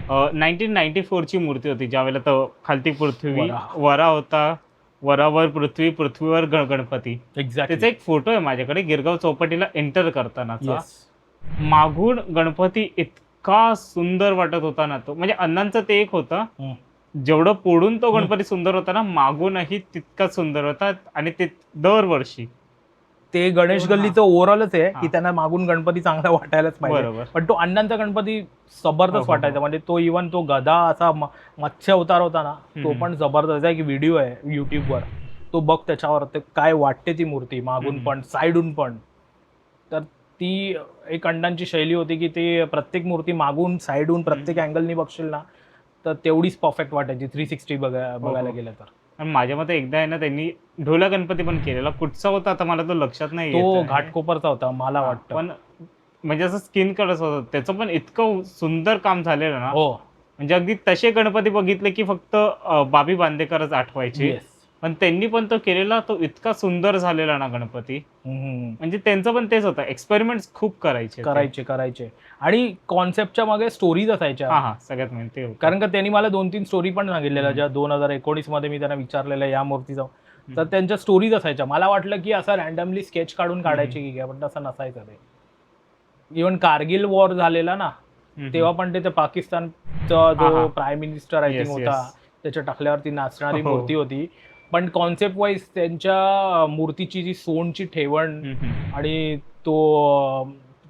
1994 ची मूर्ती होती, ज्यावेळेला तो खालती पृथ्वी, वरा होता, वरावर पृथ्वी, पृथ्वीवर गणपती. एक्झॅक्टली. त्याचा एक फोटो आहे माझ्याकडे गिरगाव चौपाटीला एंटर करतानाचा. मागून गणपती इतका सुंदर वाटत होता ना तो, म्हणजे अण्णांचं ते एक होतं, जेवढं पुढून तो गणपती सुंदर होता ना, मागूनही तितका सुंदर होता. आणि ते दरवर्षी ते गणेश गल्लीचं ओव्हरऑलच आहे की त्यांना मागून गणपती चांगला वाटायलाच पाहिजे. बरोबर. पण तो अण्णांचा गणपती जबरदस्त वाटायचा. म्हणजे तो इव्हन तो गदा असा मत्स्य अवतार होता ना, तो पण जबरदस्त. एक व्हिडिओ आहे युट्यूबवर, तो बघ, त्याच्यावर ते काय वाटते ती मूर्ती मागून पण साईडून पण. तर ती एक अण्णांची शैली होती की ते प्रत्येक मूर्ती मागून साईडून प्रत्येक अँगलनी बघशील ना, तर तेवढीच परफेक्ट वाटायची 360 बघायला गेलं तर. आणि माझ्या मते एकदा आहे ना त्यांनी ढोला गणपती पण केलेला. कुठचा होता आता मला तो लक्षात नाही तो येत आहे. घाटकोपरचा होता मला वाटतं. पण म्हणजे असं स्किन कलर होतं, त्याचं पण इतकं सुंदर काम झालेलं ना. हो, म्हणजे अगदी तसे गणपती बघितले की फक्त बाबी बांदेकरच आठवायचे. पण त्यांनी पण तो केलेला, तो इतका सुंदर झालेला ना गणपती. म्हणजे त्यांचं पण तेच होतं, एक्सपेरिमेंट खूप करायचे. आणि कॉन्सेप्टच्या मागे स्टोरीज असायच्या. हा सगळ्यात मेन ते होतं. कारण का त्यांनी मला 2-3 स्टोरी पण सांगितलेल्या, ज्या 2019 मध्ये मी त्यांना विचारलेल्या या मूर्तीचा, तर त्यांच्या स्टोरीज असायच्या. मला वाटलं की असं रॅन्डमली स्केच काढून काढायचे की काय, पण तसं नसायचं ते. इव्हन कारगिल वॉर झालेला ना, तेव्हा पण ते पाकिस्तानचा जो प्राईम मिनिस्टर आय थिंक होता, त्याच्या टाकल्यावरती नाचणारी मूर्ती होती. पण कॉन्सेप्ट वाईज त्यांच्या मूर्तीची जी सोंडची ठेवण आणि तो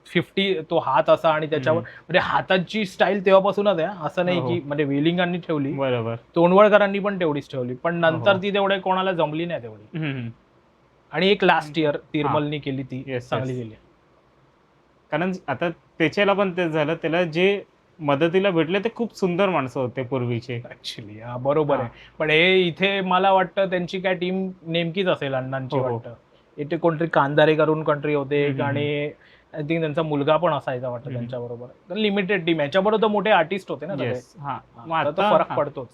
50 तो हात असा, आणि त्याच्यावर म्हणजे हाताची स्टाईल तेव्हापासूनच आहे, असं नाही की म्हणजे वेलिंगांनी ठेवली, बरोबर, तोंडवळकरांनी पण तेवढीच ठेवली, पण नंतर ती तेवढे कोणाला जमली नाही तेवढी. आणि एक लास्ट इयर तिरमलनी केली, ती चांगली केली. कारण आता त्याच्याला पण तेच झालं, त्याला जे मदतीला भेटले ते खूप सुंदर माणसं होते पूर्वीचे ऍक्च्युली. बरोबर आहे. पण हे इथे मला वाटतं त्यांची काय टीम नेमकीच असेल अण्णांची वाटतं. इथे कोणतरी कांदारे करून कंट्री होते हम्म, आणि आय थिंक त्यांचा मुलगा पण असायचा वाटतं त्यांच्याबरोबर. लिमिटेड टीम, याच्याबरोबर तर मोठे आर्टिस्ट होते ना सगळे. येस हा. मग आता तर आता फरक पडतोच.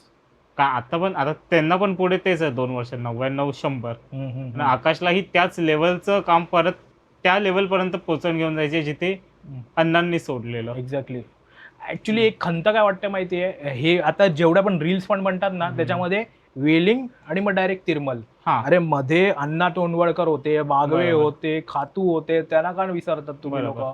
का आता पण आता त्यांना पण पुढे तेच आहे 2 वर्ष 99-100 आणि आकाशलाही त्याच लेवलचं काम परत त्या लेवल पर्यंत पोहोचून घेऊन जायचे जिथे अण्णांनी सोडलेलं. एक्झॅक्टली. ऍक्च्युली एक खंत काय वाटतं माहितीये, हे आता जेवढ्या पण रील्स पण बनतात ना त्याच्यामध्ये वेलिंग आणि मग डायरेक्ट तिरमल. हा अरे मध्ये अण्णा तोंडवळकर होते, बागवे बरोबर. होते, खातू होते, त्यांना का विसरतात तुम्ही लोक? बरोबर.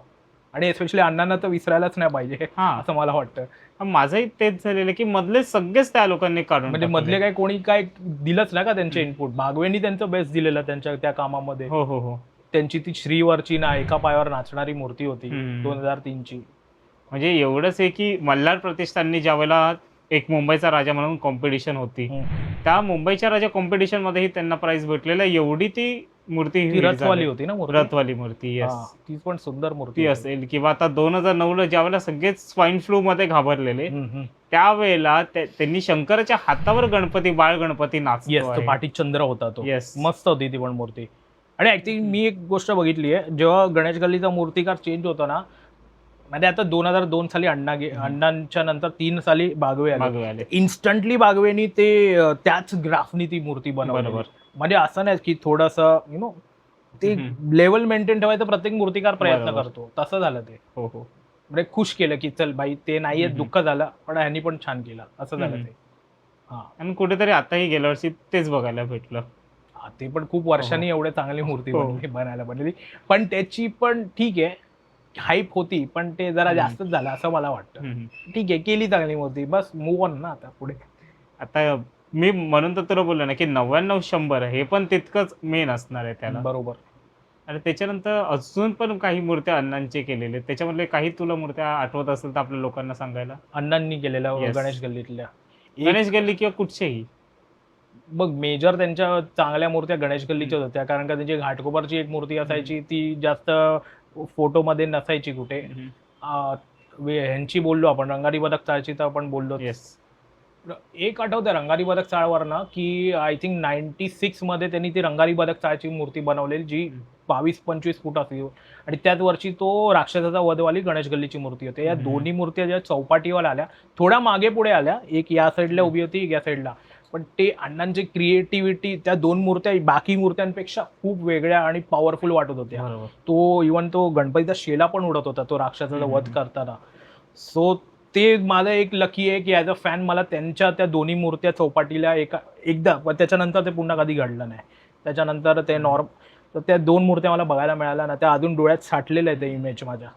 आणि एस्पेशली अण्णांना तर विसरायलाच नाही पाहिजे हा. असं मला वाटतं. माझंही तेच झालेलं की मधले सगळेच त्या लोकांनी काढून म्हणजे टाकले. मधले काय कोणी काय दिलंच ना का त्यांचे इनपुट. बागवेंनी त्यांचं बेस्ट दिलेलं त्यांच्या त्या कामामध्ये. हो हो हो. त्यांची ती श्रीवरची ना एका पायावर नाचणारी मूर्ती होती 2003ची. म्हणजे एवढंच आहे की मल्हार प्रतिष्ठाननी ज्यावेळेला एक मुंबईचा राजा म्हणून कॉम्पिटिशन होती, त्या मुंबईच्या राजा कॉम्पिटिशन मध्येही त्यांना प्राइज भेटलेला. एवढी ती मूर्ती ती hit रथवाली झाली. होती ना मूर्ती. रथवाली मूर्ती. हा, येस ती पण सुंदर मूर्ती ती होती. असेल. किंवा आता 2009ला ज्यावेळेला सगळेच स्वाईन फ्लू मध्ये घाबरलेले, त्यावेळेला त्यांनी शंकराच्या हातावर गणपती, बाळ गणपती येस, नाचतो तो आहे. पाठी चंद्र होता तो. Yes. मस्त होती ती पण मूर्ती. आणि ऍक्च्युली मी एक गोष्ट बघितली आहे, जेव्हा गणेश गल्लीचा मूर्तिकार चेंज होता ना, म्हणजे आता 2002 साली अण्णांच्या नंतर 3 साली बागवे मागवे आले. आले. इन्स्टंटली बागवेनी ते त्याच ग्राफनी ती मूर्ती बनवली. बरोबर. म्हणजे असं नाही की थोडंसं ते लेवल मेंटेन ठेवायचं प्रत्येक मूर्तिकार प्रयत्न बरोबर. करतो, तसं झालं ते. हो हो. म्हणजे खुश केलं की चल बाई ते नाहीये, दुःख झालं पण ह्यांनी पण छान केलं, असं झालं ते. हा, आणि कुठेतरी आताही गेल्या वर्षी तेच बघायला भेटलं. ते पण खूप वर्षांनी एवढे चांगली मूर्ती हो. बनायला बनली. पण त्याची पण ठीक आहे, हाईप होती पण ते जरा जास्तच झालं असं मला वाटतं. ठीक आहे, केली चांगली मूर्ती, बस मूव ऑन ना आता पुढे. आता मी म्हणून तर तुला बोललो ना की 99-100 हे पण तितकंच मेन असणार आहे त्याला. बरोबर. आणि त्याच्यानंतर अजून पण काही मूर्त्या अण्णांचे केलेले, त्याच्यामधले काही तुला मूर्त्या आठवत असेल तर आपल्या लोकांना सांगायला. अण्णांनी केलेलं Yes. गणेश गल्लीतल्या गणेश गल्ली किंवा कुठचेही. बघ, मेजर त्यांच्या चांगल्या मूर्त्या गणेश गल्लीच्याच होत्या, कारण का त्यांची घाटकोपरची एक मूर्ती असायची, ती जास्त फोटोमध्ये नसायची कुठे. ह्यांची बोललो आपण, रंगारी बदक चाळची तर आपण बोललो. येस. एक आठवतं रंगारी बदक चाळवर ना, की आय थिंक 96 मध्ये त्यांनी ती रंगारी बदक चाळची मूर्ती बनवलेली, जी 22-25 फूट असली. आणि त्याच वर्षी तो राक्षसाचा वधवाली गणेश गल्लीची मूर्ती होती. या दोन्ही मूर्त्या ज्या चौपाटीवर आल्या, थोड्या मागे पुढे आल्या, एक या साईडला उभी होती, एक या साईडला. पण ते अण्णांची क्रिएटिव्हिटी त्या 2 मूर्त्या बाकी मूर्त्यांपेक्षा खूप वेगळ्या आणि पॉवरफुल वाटत होत्या. बरोबर. तो इव्हन तो गणपतीचा शेला पण उडत होता तो राक्षसाचा वध करताना. सो ते माझं एक लकी आहे की ॲज अ फॅन मला त्यांच्या त्या दोन्ही मूर्त्या चौपाटीला एकदा, पण त्याच्यानंतर ते पुन्हा कधी घडलं नाही. त्याच्यानंतर ते तर त्या 2 मूर्त्या मला बघायला मिळाल्या ना, त्या अजून डोळ्यात साठलेल्या आहेत त्या इमेज माझ्या,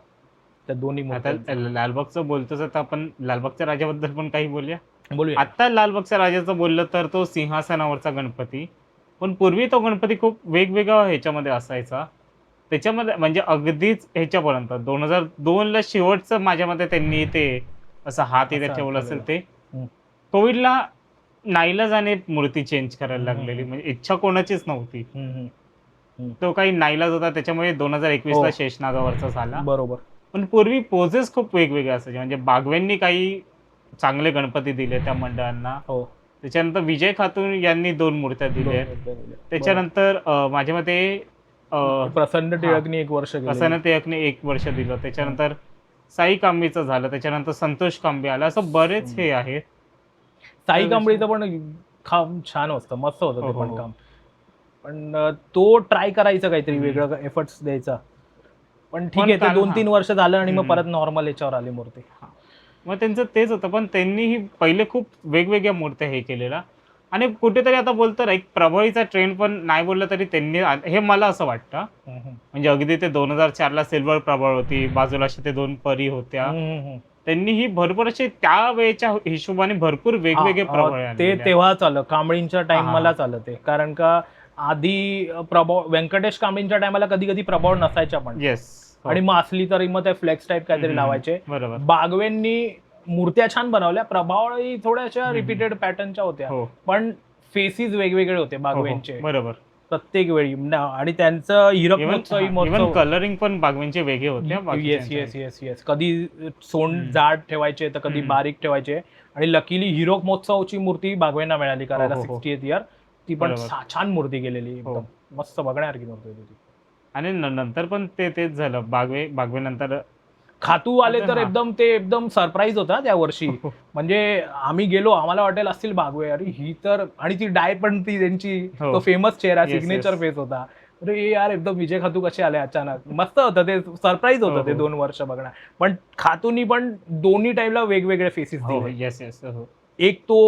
त्या दोन्ही आता मूर्त्या. लालबागचं बोलतोच, आता आपण लालबागच्या राजाबद्दल पण काही बोलूया. बोलूया. आता लालबागच्या राजाचं बोललं तर तो सिंहासनावरचा गणपती. पण पूर्वी तो गणपती खूप वेगवेगळा ह्याच्यामध्ये असायचा. त्याच्यामध्ये म्हणजे अगदीच ह्याच्यापर्यंत 2002ला शेवटचं माझ्या मते त्यांनी ते असं हात इथे ठेवलं असेल ते. कोविडला नाईलाजाने मूर्ती चेंज करायला लागलेली, म्हणजे इच्छा कोणाचीच नव्हती. तो काही नाईलाज होता, त्याच्यामुळे 2021ला शेषनागावरचा झाला. बरोबर. पण पूर्वी पोजेस खूप वेगवेगळे असायचे. म्हणजे बागवेंनी काही चांगले गणपती दिले त्या मंडळांना. त्याच्यानंतर विजय खातून यांनी 2 मूर्त्या दिल्या. त्याच्यानंतर माझ्या मते प्रसन्न टिळकनी 1 वर्ष केलं. प्रसन्न टिळकने 1 वर्ष दिलं. त्याच्यानंतर साई कांबळीचं झालं, त्याच्यानंतर संतोष कांबळे आला, असं बरेच हे आहेत. साई कांबळीचं पण काम छान होतं, मस्त होतं ते पण काम. पण तो ट्राय करायचा काहीतरी वेगळं एफर्ट्स द्यायचा. पण ठीक आहे, ते 2-3 वर्ष झालं आणि मग परत नॉर्मल याच्यावर आली मूर्ती. मग त्यांचं तेच होतं. पण त्यांनीही पहिले खूप वेगवेगळ्या मूर्त्या हे केलेला. आणि कुठेतरी आता बोलतो एक प्रभावीचा ट्रेंड पण नाही बोललं तरी त्यांनी, हे मला असं वाटतं. म्हणजे अगदी ते 2004ला सिल्वर प्रभाळ होती, बाजूला अशा ते 2 परी होत्या. त्यांनीही भरपूर असे त्यावेळेच्या हिशोबाने भरपूर वेगवेगळे प्रभाळ ते तेव्हाच आलं, कांबळींच्या टाइमलाच आलं ते. कारण का आधी प्रभाव व्यंकटेश कांबळींच्या टायमाला कधी कधी प्रभाव नसायचा पण. येस. आणि मग असली तरी मग ते फ्लेक्स टाईप काहीतरी लावायचे. बरोबर. बागवेंनी मूर्त्या छान बनवल्या, प्रभावही थोड्याशा रिपीटेड पॅटर्नच्या होत्या, पण फेसिस वेगवेगळे होते बागवेंचे. बरोबर. प्रत्येक वेळी. आणि त्यांचं हिरक महोत्सव, कलरिंग पण बागवेंचे वेगळे होते. Yes yes yes yes. कधी सोंड जाड ठेवायचे तर कधी बारीक ठेवायचे. आणि लकीली हिरोक महोत्सवची मूर्ती बागवेंना मिळाली करायला 60th इयर. ती पण बरोबर. छान मूर्ती केलेली हो. एकदम मस्त बघण्यासारखी मूर्ती होती ती. आणि नंतर पण तेच झालं बागवे नंतर खातू आले तर हां. एकदम सरप्राईज होता त्या वर्षी. हो, हो. म्हणजे आम्ही गेलो, आम्हाला वाटेल असतील बागवे, अरे ही तर, आणि ती डाय पण ती त्यांची हो. तो फेमस चेहरा येस, सिग्नेचर येस. फेस होता. अरे यार एकदम विजय खातू कसे आले अचानक. मस्त होतं ते, सरप्राईज हो, होतं ते हो. 2 वर्ष बघणं. पण खातूनी पण दोन्ही टाईमला वेगवेगळे फेसेस हो, हो. दिले. Yes, yes. हो. एक तो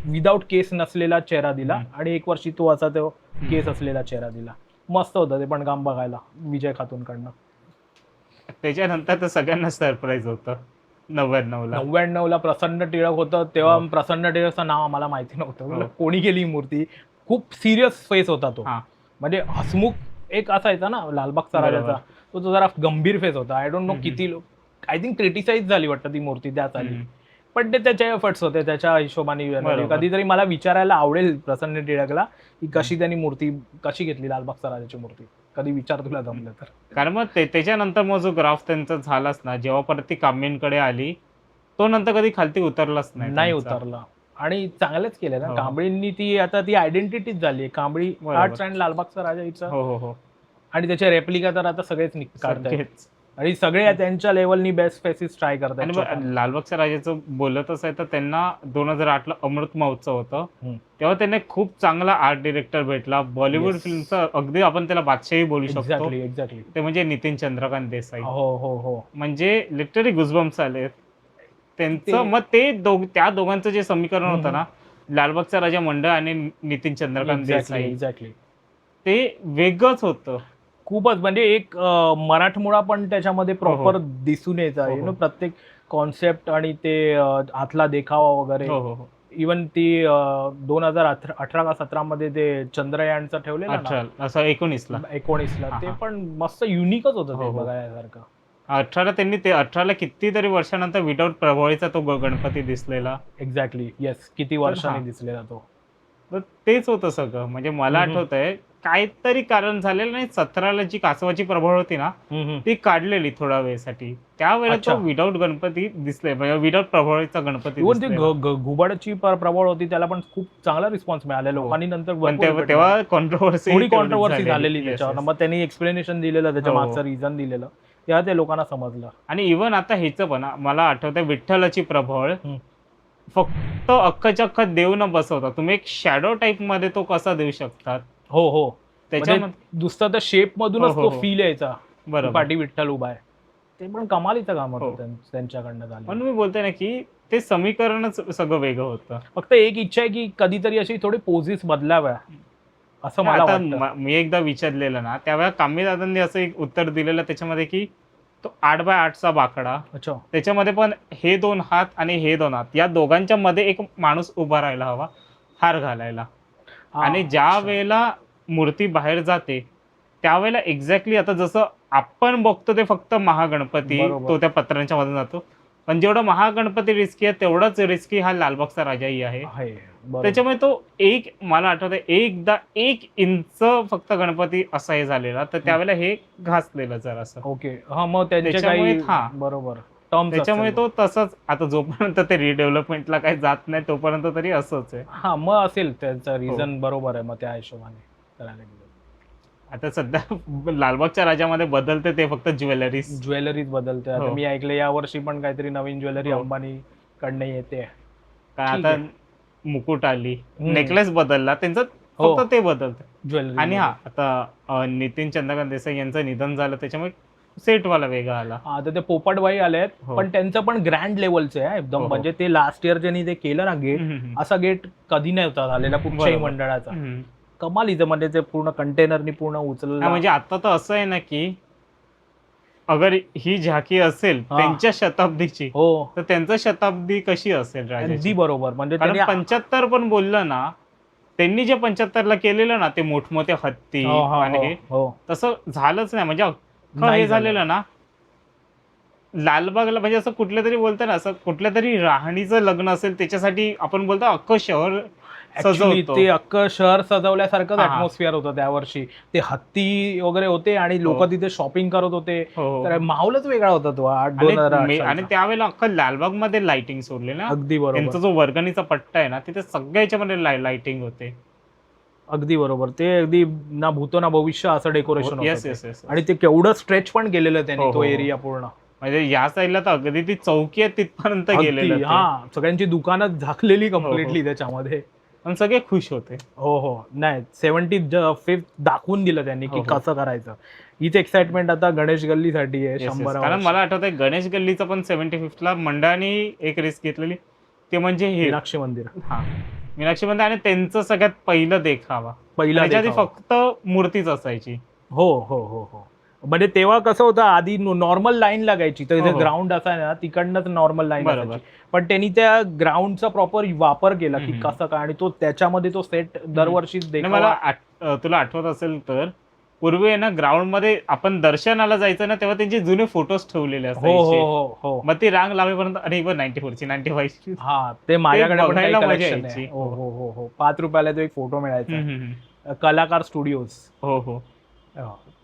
विदाऊट केस नसलेला चेहरा दिला हं. आणि एक वर्षी तो असा तो हं. केस असलेला चेहरा दिला. मस्त होतं ते पण काम बघायला विजय खातूंकडनं. त्याच्यानंतर तर सगळ्यांना सरप्राईज होतं 99ला. 99ला प्रसन्न टिळक होतं, तेव्हा हो. प्रसन्न टिळकचं नाव आम्हाला माहिती नव्हतं. म्हणलं हो. कोणी केली ही मूर्ती? खूप सिरियस फेस होता तो. हां. म्हणजे हसमुख एक असायचा ना लालबागचा राजाचा, बरोबर. तो जरा गंभीर फेस होता. आय डोंट नो हं, हं. किती लोक, आय थिंक क्रिटिसाइज झाली वाटतं ती मूर्ती त्या साली. हं. पण ते त्याचे एफर्ट्स होते, त्याच्या हिशोबाने बनवली. बरोबर. कधीतरी मला विचारायला आवडेल प्रसन्न टिळकला, की कशी त्यांनी मूर्ती कशी घेतली लालबागचा राजाची मूर्ती. कधी विचार तुला जमलं तर. कारण मग त्याच्यानंतर मग जो ग्राफ त्यांचा झालाच ना, जेव्हा परत ती काम्यांकडे आली, तो नंतर कधी खालती उतरलाच नाही नाही त्यांचा. उतरला. आणि चांगलेच केले ना. हो, हो. कांबळींनी ती आता ती आयडेंटिटीच झाली आहे. कांबळी बरोबर. आर्ट्स अँड लालबागचा राजा हिचं. हो, हो, हो. आणि त्याचे रेप्लिका तर आता सगळेच काढतायत. सगळेच. आणि सगळे त्यांच्या लेवलनी बेस्ट फेसेस ट्राय आणि करतायत. मग लालबागच्या राजाचं बोलतच आहे तर त्यांना 2008ला अमृत महोत्सव होतं. हं. तेव्हा त्यांना खूप चांगला आर्ट डिरेक्टर भेटला. बॉलिवूड Yes. फिल्मचा अगदी आपण त्याला बादशाही बोलू शकतो. एक्झॅक्टली. ते म्हणजे नितीन चंद्रकांत देसाई. हो. म्हणजे लिटरली गुजबम्स आले. त्यांचं ते- मग त्या दोघांचं जे समीकरण हं, होतं ना, लालबागचा राजा मंडळ आणि नितीन चंद्रकांत देसाई, एक्झॅक्टली. ते वेगळंच होतं. खूपच म्हणजे एक मराठमोळा पण त्याच्यामध्ये प्रॉपर दिसून यायचा. हो, यु हो. नो प्रत्येक कॉन्सेप्ट आणि ते आतला देखावा वगैरे. हो, हो, हो. इवन ती 2018 का 17 मध्ये ते चंद्रयानचं ठेवलेलं ना 18 असं 19ला. 19ला, हा, ते हा. पण मस्त युनिकच होतं हो, ते हो. बघायसारखं. 18ला कितीतरी वर्षानंतर विदाऊट प्रभावळीचा तो गणपती दिसलेला. एक्झॅक्टली. येस. किती हा. वर्षांनी दिसलेला तो. तर तेच होतं सगळं. म्हणजे मला हम्म. आठवतंय काहीतरी कारण झालेलं नाही. 17ला जी कासवाची प्रभावळ होती ना, ती काढलेली थोड्या वेळेसाठी. त्यावेळेला अच्छा. तो विदाऊट गणपती दिसले, म्हणजे विदाऊट प्रभावळीचा गणपती इवन ती दिसलेला. घुबडची प्रबळ होती, त्याला पण खूप चांगला रिस्पॉन्स मिळाला लोकांनी नंतर पण भरपूर भेटला. तेव्हा कॉन्ट्रोवर्सी थोडी कॉन्ट्रोवर्सी झालेली त्याच्यावर. मग त्यांनी एक्सप्लेनेशन दिलेलं, त्याच्या हो. मागचं रिझन दिलेलं, तेव्हा ते लोकांना समजलं. आणि इव्हन आता ह्याचं पण मला आठवतंय विठ्ठलाची प्रभावळ हम्म. फक्त अख्खच्या अख्खा देव न बसवता तुम्ही एक शॅडो टाईप मध्ये तो कसा देऊ शकतात. हो. त्याच्यामध्ये म्हणजे नुसतं त्या शेप मधूनच हो, तो हो. फील यायचा. बरोबर. पाठी विठ्ठल उभा आहे. ते पण कमालीचं काम हो. होतं त्यांच्याकडनं झालं. म्हणून मी बोलतोय ना की ते समीकरणच सगळं वेगळं होतं. फक्त एक इच्छा आहे की कधीतरी अशी थोडी पोझिस बदलाव्या, असं मला आता वाटतं. मी एकदा विचारलेलं ना, त्यावेळेला काम्य दादांनी असं एक उत्तर दिलेलं त्याच्यामध्ये की तो 8x8चा बाकडा, अच्छा. त्याच्यामध्ये पण हे 2 हात आणि हे 2 हात या दोघांच्या मध्ये एक माणूस उभा राहायला हवा हार घालायला. हा, आणि ज्या अच्छा. वेळेला मूर्ती बाहेर जाते त्यावेळेला एक्झॅक्टली आता जसं आपण बघतो ते फक्त महागणपती बरोबर. तो त्या पत्रांच्या मधून जातो, पण जेवढा महागणपती रिस्की आहे तेवढाच रिस्की हा लालबागचा राजाही आहे. आहे. बरोबर. त्याच्यामुळे तो मला आठवतंय एकदा 1 इंच फक्त गणपती असा हे झालेला, तर त्यावेळेला हे घासलेलं जरासं. ओके. हा, मग त्यांचे त्याच्यामुळे काही हा. बरोबर टर्म्स. त्याच्यामुळे तो तसंच आता जोपर्यंत ते रिडेव्हलपमेंटला काही जात नाही तोपर्यंत तरी असंच आहे. हा, मग असेल त्यांचं हो. रिझन बरोबर आहे. मग त्या हिशोबाने करायला गेलं. आता सध्या लालबागच्या राजामध्ये बदलते ते फक्त ज्वेलरीज. ज्वेलरीज बदलते. आता हो. मी ऐकलं या वर्षी पण काहीतरी नवीन ज्वेलरी हो. अंबानी कडनं येते. कारण ठीक आता आहे. मुकुट आली, हम्म. नेकलेस बदलला, त्यांचं हो. फक्त ते बदलतं. ज्वेलरी. आणि हा आता नितीन चंद्रकांत देसाई यांचं निधन झालं त्याच्यामुळे सेटवाला वेगळा आला. आता ते पोपटबाई आलेत, हो. पण त्यांचं पण ग्रँड लेवलचं आहे एकदम. हो, हो. म्हणजे ते लास्ट इयर ज्यांनी ते केलं ना गेट, असा गेट कधी नाही होता झालेला कुठच्याही बरोबर. मंडळाचा. हम्म. कमालीचं. म्हणजे ते पूर्ण कंटेनरनी पूर्ण उचललं. हा, म्हणजे आता तर असं आहे ना की अगर ही झाकी असेल हा. त्यांच्या शताब्दीची, हो, तर त्यांचं शताब्दी कशी असेल अगदी राजाची. बरोबर. म्हणजे कारण त्यांनी 75 पण बोललं ना, त्यांनी जे 75ला केलेलं ना ते मोठमोठे हत्ती हो, हो, आणि हे हो. तसं झालंच नाही. म्हणजे अख्खं नाही हे झालं. झालेलं ना लालबागला, म्हणजे असं कुठल्या तरी बोलतं ना, असं कुठल्या तरी राहणीचं लग्न असेल त्याच्यासाठी आपण बोलतो अख्खं शहर ऍक्च्युली सजवतो. ते अख्खं शहर सजवल्यासारखंच हा, हा. ऍटमॉस्फिअर होतं त्या वर्षी. ते हत्ती वगैरे होते आणि लोक हो. तिथे शॉपिंग करत होते. हो, हो. तर माहोलच वेगळा होता तो आणि 2008 आणि त्यावेळेला अख्खं लालबाग मध्ये लाइटिंग सोडले ना. अगदी बरोबर. त्यांचा जो वर्गणीचा पट्टा आहे ना तिथे सगळ्या याच्यामध्ये लाइटिंग होते. अगदी बरोबर. ते अगदी ना भूतो ना भविष्य असं डेकोरेशन येस होतं येस ते. येस. आणि ते केवढं स्ट्रेच पण केलेलं त्यांनी हो, तो हो, हो. एरिया पूर्ण. म्हणजे या साईडला तर अगदी ती चौकी आहे तिथपर्यंत गेलेलं अगदी ते. हा, सगळ्यांची दुकानं झाकलेली हो, हो. कम्प्लिटली त्याच्यामध्ये. पण सगळे खुश होते. हो हो, नाही 75th दाखवून दिलं त्यांनी की हो, हो. कसं करायचं. हीच एक्साइटमेंट आता गणेश गल्लीसाठी आहे येस 100 कारण वर्ष. मला आठवतंय गणेश गल्लीचं पण 75th ला मंडळाने एक रिस्क घेतलेली ते म्हणजे हे मीनाक्षी मंदिर हा मीनाक्षी मंदिर आणि त्यांचं सगळ्यात पहिलं देखावा. पहिला त्याच्या आधी देखावा. फक्त मूर्तीच असायची. हो हो हो हो. म्हणजे तेव्हा कसं होतं, आधी नॉर्मल लाईन लागायची, तर हो, जे हो. ग्राउंड असायचं ना तिकडनंच नॉर्मल लाईन बरोबर. असायची. पण त्यांनी त्या ग्राउंडचा प्रॉपर वापर केला की हम्म. कसं काय, आणि तो त्याच्यामध्ये तो सेट दरवर्षी आणि मला देखावा. तुला आठवत असेल तर पूर्वी आहे ना ग्राउंड मध्ये आपण दर्शनाला जायचं ना तेव्हा त्यांचे जुने फोटोज ठेवलेले हो हो असायचे. हो हो. मग ती रांग लावेपर्यंत आणि 94 ची 95 ची. हा, ते माझ्याकडे पण काही बघायला मजा कलेक्शन आहे. यायची. हो हो हो हो. 5 रुपयाला तो एक फोटो मिळायचा. हम्म. कलाकार स्टुडिओज. हो हो.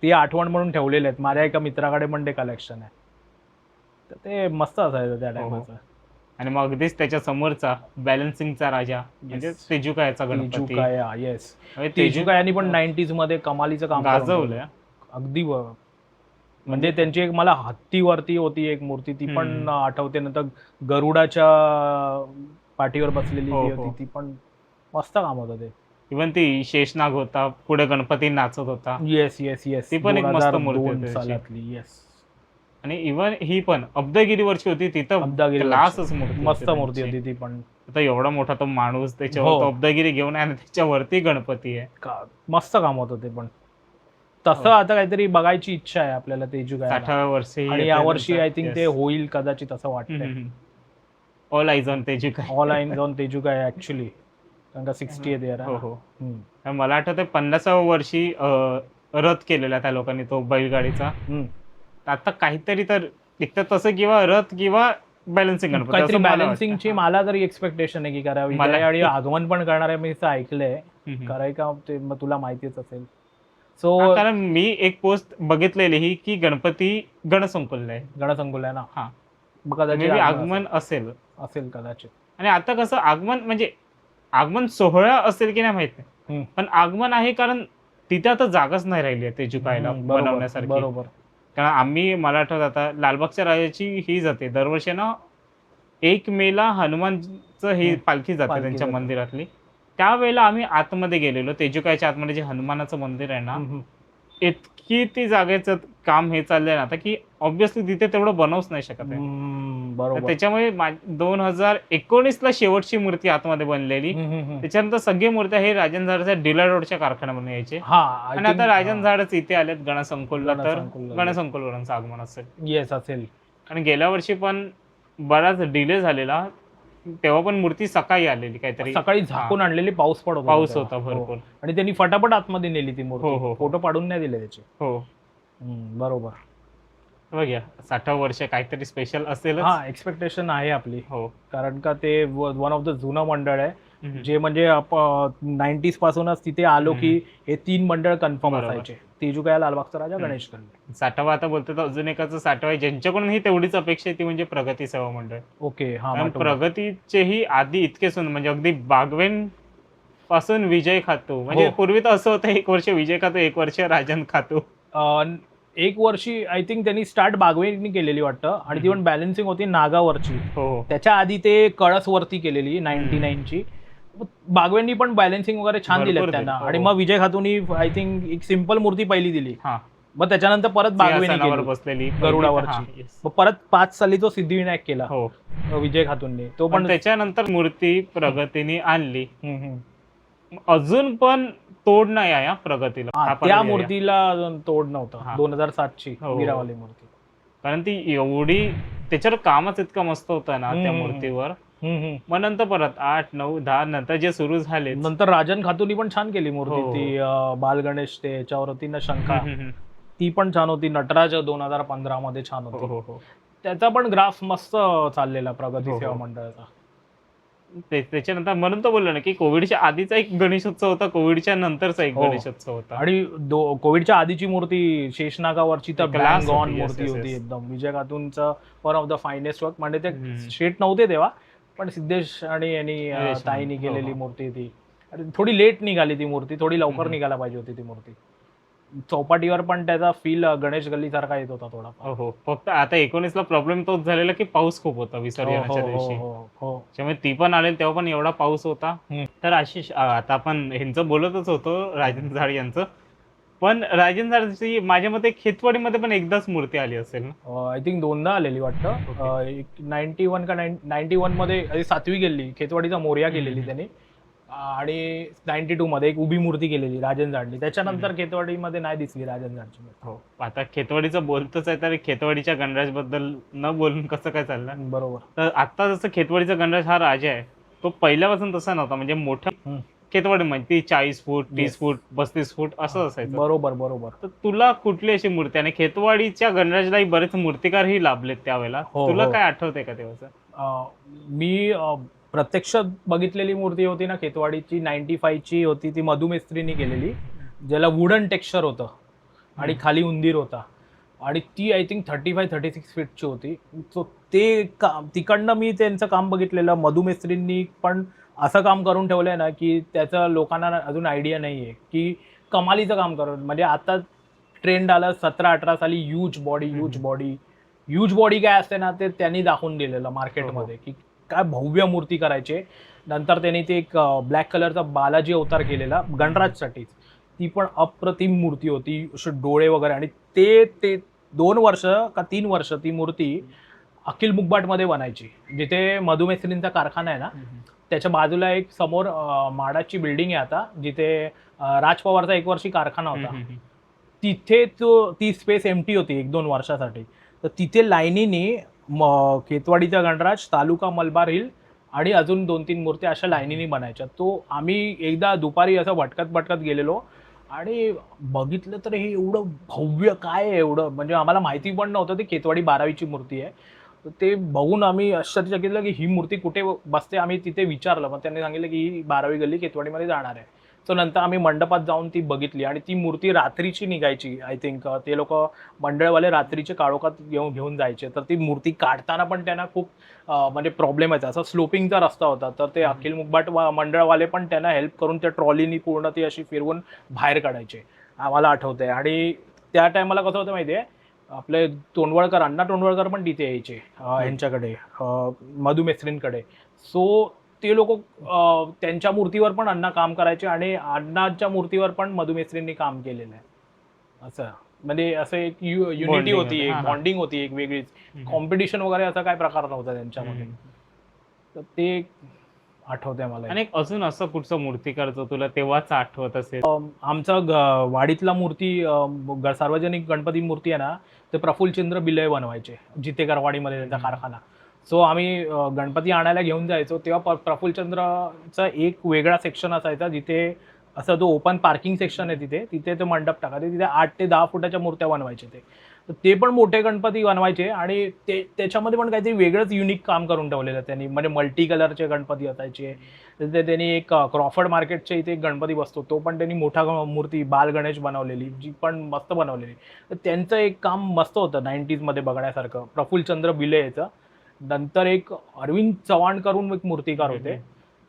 ती आठवण म्हणून ठेवलेले आहेत. माझ्या एका मित्राकडे पण ते कलेक्शन आहे. तर ते मस्त असायचं त्या हो, हो. टायमाचं. आणि मग अगदीच त्याच्या समोरचा बॅलन्सिंगचा राजा म्हणजे Yes. तेजुकायाचा गणपती. तेजुकाया, येस. म्हणजे तेजुकायानी पण 90s मध्ये कमालीचं काम करून गाजवलंय. ठेवलं. अगदी म्हणजे त्यांची एक मला हत्तीवरती होती एक मूर्ती, ती पण हम्म. आठवते. नंतर गरुडाच्या पाठीवर बसलेली हो, ती हो. होती, ती पण मस्त काम होतं ते. इव्हन ती शेषनाग होता पुढे गणपती नाचत होता. Yes yes yes. ती पण एक मस्त मूर्ती 2002 होती त्याची. सालातली. येस. आणि इव्हन ही पण अब्दगिरीवरची होती तिथं अब्दागिरीवरची. क्लासच मूर्ती मस्त होती मूर्ती त्यांची. होती ती पण. आता एवढा मोठा तो माणूस त्याच्यावर हो. तो अब्दागिरी घेऊन आहे आणि त्याच्यावरती गणपती आहे. मस्त काम होतं ते पण. तसं हो. आता काहीतरी बघायची इच्छा आहे आपल्याला तेजुकायाला. 60व्या वर्षी आणि यावर्षी आय थिंक ते होईल कदाचित असं वाटतंय. ऑल आयज ऑन तेजुकाय. ऑल आईन जाऊन तेजुकाय ऍक्च्युली, कारण का 60th इयर हो आहे. हो. हम्म. आणि मला आठवतंय 50व्या वर्षी रथ केलेला त्या लोकांनी तो बैलगाडीचा. हम्म. आता काहीतरी तर दिखतं तसं किंवा रथ किंवा बॅलन्सिंग गणपती काहीतरी असं मला बॅलन्सिंगची वाटतं. मला तरी एक्सपेक्टेशन आहे की करावी. मला- आणि आगमन पण करणार आहे मी असं ऐकलंय. हम्म. कराय का ते मग तुला माहितीच असेल. हा, सो कारण मी एक पोस्ट बघितलेली ही की गणपती गणसंकुल आहे. गणसंकुल आहे ना. हा. मग कदाचित मे बी आगमन असेल. असेल कदाचित. आणि आता कसं आगमन म्हणजे आगमन सोहळा असेल की नाही माहित नाही, हम्म. पण आगमन आहे कारण तिथे आता जागाच नाही राहिली आहे तेजुकायला बरोबर बनवण्यासारखी. बरोबर. कारण आम्ही मला आठवत आता लालबागच्या राजाची ही जाते दरवर्षी ना 1 मेला हनुमानचं ही पालखी जाते पालखी त्यांच्या जाते. मंदिरातली. त्यावेळेला आम्ही आतमध्ये गेलेलो तेजुकायच्या आतमध्ये जे हनुमानाचं मंदिर आहे ना, हम्म. इतकी ती जागेचं काम हे चाललंय ना आता की ऑब्व्हियसली तिथे तेवढं बनवूच नाही शकत आहे. तर बरोबर. त्याच्यामुळे 2019 ला शेवटची मूर्ती आतमध्ये बनलेली. त्याच्यानंतर सगळी मूर्त्या हे राजन झाडच्या डिला रोडच्या कारखान्यामधून यायचे. हा, आणि आता राजन झाडच इथे आलेत गणसंकुलला, तर गणसंकुलला. गणसंकुलवरांचं आगमन असेल. येस असेल. आणि गेल्या वर्षी पण बराच डिले झालेला, तेव्हा पण मूर्ती सकाळी आलेली काहीतरी. सकाळी झाकून आणलेली, पाऊस पडत होता पाऊस तेव्हा. होता भरपूर. हो. आणि त्यांनी फटाफट आतमध्ये नेली ती हो, हो, मूर्ती. हो. फोटो पाडून नाही दिले त्याचे. हो बरोबर. बघूया 60 वर्ष काहीतरी स्पेशल असेल. हा, एक्सपेक्टेशन आहे आपली. हो. कारण का ते वन ऑफ द जुनं मंडळ आहे, हम्म. जे म्हणजे 90s पासूनच तिथे आलो की हे 3 मंडळ कन्फर्म बरोबर. असायचे. तेजुकाया, लालबागचा राजा, गणेश गल्ली. 60वा आता बोलतो तर अजून एकाचं 60वा आहे ज्यांच्याकडून ही तेवढीच अपेक्षा आहे ती म्हणजे प्रगती सेवा मंडळ. ओके. हा, कारण माटुंगा. प्रगतीचेही आधी इतके सुंदर म्हणजे अगदी बागवेन पासून विजय खातो म्हणजे हो. पूर्वी तर असं होतं 1 वर्ष विजय खातो 1 वर्ष राजन खातो. एक वर्षी आय थिंक त्यांनी स्टार्ट बागवेनी केलेली वाटतं, आणि ती पण बॅलन्सिंग होती नागावरची. हो त्याच्या आधी ते कळसवरती केलेली 99ची. बागवेंनी पण बॅलन्सिंग वगैरे छान भरपूर दिले त्यांना. दिले. आणि हो. मग विजय खातूनी आय थिंक एक सिंपल मूर्ती पहिली दिली. हा, मग त्याच्यानंतर परत बागवेनी सिंहासनावर केली बसलेली गरुडावरची. हा, yes. मग परत 5 साली तो सिद्धिविनायक केला हो. विजय खातूंनी. तो पण पण त्याच्यानंतर मूर्ती प्रगतीने आणली. हम्म. अजून पण तोड नाही आहे हा प्रगतीला. हा, हा त्या पर्याय. मूर्तीला अजून तोड नव्हतं. हा. 2007ची हो. मीरावाली मूर्ती. कारण ती एवढी त्याच्यावर कामच इतकं मस्त होतं ना त्या हम्म. मूर्तीवर. मग नंतर परत 8, 9, 10 नंतर जे सुरू झाले. नंतर राजन खातूनी पण छान केली मूर्ती. हो. ती बालगणेश ते याच्यावर होती ना शंका, ती पण छान होती. नटराज 2015 मध्ये छान हो होती. हो हो. त्याचा पण ग्राफ मस्त चाललेला प्रगती हो, सेवा हो. मंडळाचा. त्याच्यानंतर म्हणून तर बोललो ना की कोविडच्या आधीचा एक गणेशोत्सव होता, कोविडच्या नंतरचा एक हो. गणेशोत्सव होता. आणि कोविडच्या आधीची मूर्ती शेषनागावरची तर Class बँग ऑन होती. Yes, मूर्ती yes, होती yes. एकदम. विजय खातूंचं one of the finest work. म्हणजे ते हम्म. शेट नव्हते तेव्हा, पण सिद्धेश आणि यांनी यश ताईनी हो, केलेली हो. मूर्ती ती. अरे थोडी लेट निघाली ती मूर्ती, थोडी लवकर निघायला पाहिजे होती ती मूर्ती. चौपाटीवर पण त्याचा फील गणेश गल्ली सारखा येत होता थोडा. हो, फक्त आता 19ला प्रॉब्लेम तोच झालेला की पाऊस खूप होता विसर्जनाच्या दिवशी. हो. त्यामुळे ती पण आलेली तेव्हा पण एवढा पाऊस होता. हम्म. तर आशिष, आता आपण ह्यांचं बोलतच होतो राजेंद्र झाड यांचं, पण राजेंद्र झाडची माझ्या मते खेतवाडीमध्ये पण एकदाच मूर्ती आली असेल ना? आय थिंक 2दा आलेली वाटतं. 91 का 91 मध्ये 7वी गेलेली खेतवाडीचा मोर्या केलेली त्यांनी, आणि 92 मध्ये एक उभी मूर्ती केलेली राजेंद्र झाडनी. त्याच्यानंतर खेतवाडीमध्ये नाही दिसली राजेंद्र झाडची मूर्ती. हो, आता खेतवाडीचं बोलतोच आहे तर खेतवाडीच्या गणराज बद्दल न बोलून कसं काय चालणार? बरोबर. तर आता जसं खेतवाडीचा गणराज हा राजा आहे, तो पहिल्यापासून तसा नव्हता. म्हणजे मोठ्या खेतवाडी म्हणजे ती 40 फूट 30 फूट 35 फूट असं असायचं. बरोबर. तर तुला कुठली अशी मूर्ती, आणि खेतवाडीच्या गणराजलाही बरेच मूर्तिकारही लाभलेत त्यावेळेला, तुला काय आठवतंय का तेव्हाचं? मी प्रत्यक्ष बघितलेली मूर्ती होती ना खेतवाडीची, 95 ची होती ती, मधुमेस्त्रीनी केलेली, ज्याला वुडन टेक्स्चर होतं आणि खाली उंदीर होता, आणि ती आय थिंक 35-36 फीटची होती. सो ते तिकडनं मी त्यांचं काम बघितलेलं. मधुमेस्त्रींनी पण असं काम करून ठेवलंय ना की त्याचं लोकांना अजून आयडिया नाही आहे की कमालीचं काम करून. म्हणजे आता ट्रेंड आलं 17-18 साली ह्यूज बॉडी काय असते ना ते त्यांनी दाखवून दिलेलं मार्केटमध्ये की काय भव्य मूर्ती करायचे. नंतर त्यांनी ते एक ब्लॅक कलरचा बालाजी अवतार केलेला गणराजसाठीच, ती पण अप्रतिम मूर्ती होती, असे डोळे वगैरे. आणि ते 2 वर्ष का 3 वर्ष ती मूर्ती अखिल मुगबाटमध्ये बनायची, जिथे मधुमेस्त्रींचा कारखाना आहे ना त्याच्या बाजूला एक समोर माडाची बिल्डिंग आहे आता, जिथे राज पवारचा 1 वर्षी कारखाना होता. तिथे ती स्पेस एम्प्टी होती 1-2 वर्षासाठी. तर तिथे लाईनीनी खेतवाडीचा गणराज, तालुका मलबार हिल आणि अजून 2-3 मूर्त्या अशा लाईनीनी बनायच्या. तो आम्ही एकदा दुपारी असं भटकत गेलेलो आणि बघितलं तर हे एवढं भव्य काय आहे एवढं, म्हणजे आम्हाला माहिती पण नव्हतं ते खेतवाडी 12वीची मूर्ती आहे. ते बघून आम्ही आश्चर्यचकित की ही मूर्ती कुठे बसते. आम्ही तिथे विचारलं, मग त्यांनी सांगितलं की ही 12वी गल्ली खेतवाडीमध्ये जाणार आहे. सो नंतर आम्ही मंडपात जाऊन ती बघितली, आणि ती मूर्ती रात्रीची निघायची. आय थिंक ते लोक मंडळवाले रात्रीचे काळोखात घेऊन जायचे. तर ती मूर्ती काढताना पण त्यांना खूप म्हणजे प्रॉब्लेम यायचा. असा स्लोपिंगचा रस्ता होता, तर ते अखिल मुगबाट मंडळवाले पण त्यांना हेल्प करून त्या ट्रॉलीनी पूर्ण ती अशी फिरवून बाहेर काढायचे, आम्हाला आठवतंय. आणि त्या टायमाला कसं होतं माहिती आहे, आपले तोंडवळकर, अण्णा तोंडवळकर पण तिथे यायचे यांच्याकडे, मधुमेस्त्रींकडे. सो ते लोक त्यांच्या मूर्तीवर पण अण्णा काम करायचे, आणि अण्णाच्या मूर्तीवर पण मधुमेस्त्रींनी काम केलेलं आहे. असं म्हणजे असं एक युनिटी होती, एक बॉन्डिंग होती, एक वेगळीच. कॉम्पिटिशन वगैरे असा काय प्रकार नव्हता त्यांच्यामध्ये. तर ते आठवतंय मला. आणि अजून असं कुठचं मूर्तिकार जो तुला तेव्हाच आठवत असेल? आमचा वाडीतला मूर्ती, सार्वजनिक गणपती मूर्ती आहे ना, ते प्रफुल्लचंद्र बिलय बनवायचे, जितेकरवाडीमध्ये त्यांचा कारखाना. सो आम्ही गणपती आणायला घेऊन जायचो, तेव्हा प्रफुल्लचंद्रचा एक वेगळा सेक्शन असायचा, जिथे असं जो ओपन पार्किंग सेक्शन आहे तिथे ते मंडप टाकायचे. तिथे 8 ते 10 फुटाच्या मूर्त्या बनवायचे ते पण मोठे गणपती बनवायचे. आणि त्याच्यामध्ये पण काहीतरी वेगळंच युनिक काम करून ठेवलेलं त्यांनी. म्हणजे मल्टी कलरचे गणपती असायचे. तिथे त्यांनी एक क्रॉफर्ड मार्केटच्या इथे एक गणपती बसतो, तो पण त्यांनी मोठा मूर्ती बाल गणेश बनवलेली, जी पण मस्त बनवलेली. तर त्यांचं एक काम मस्त होतं 90s मध्ये बघण्यासारखं, प्रफुल्लचंद्र बिलेचं. नंतर एक अरविंद चव्हाण करून एक मूर्तिकार होते,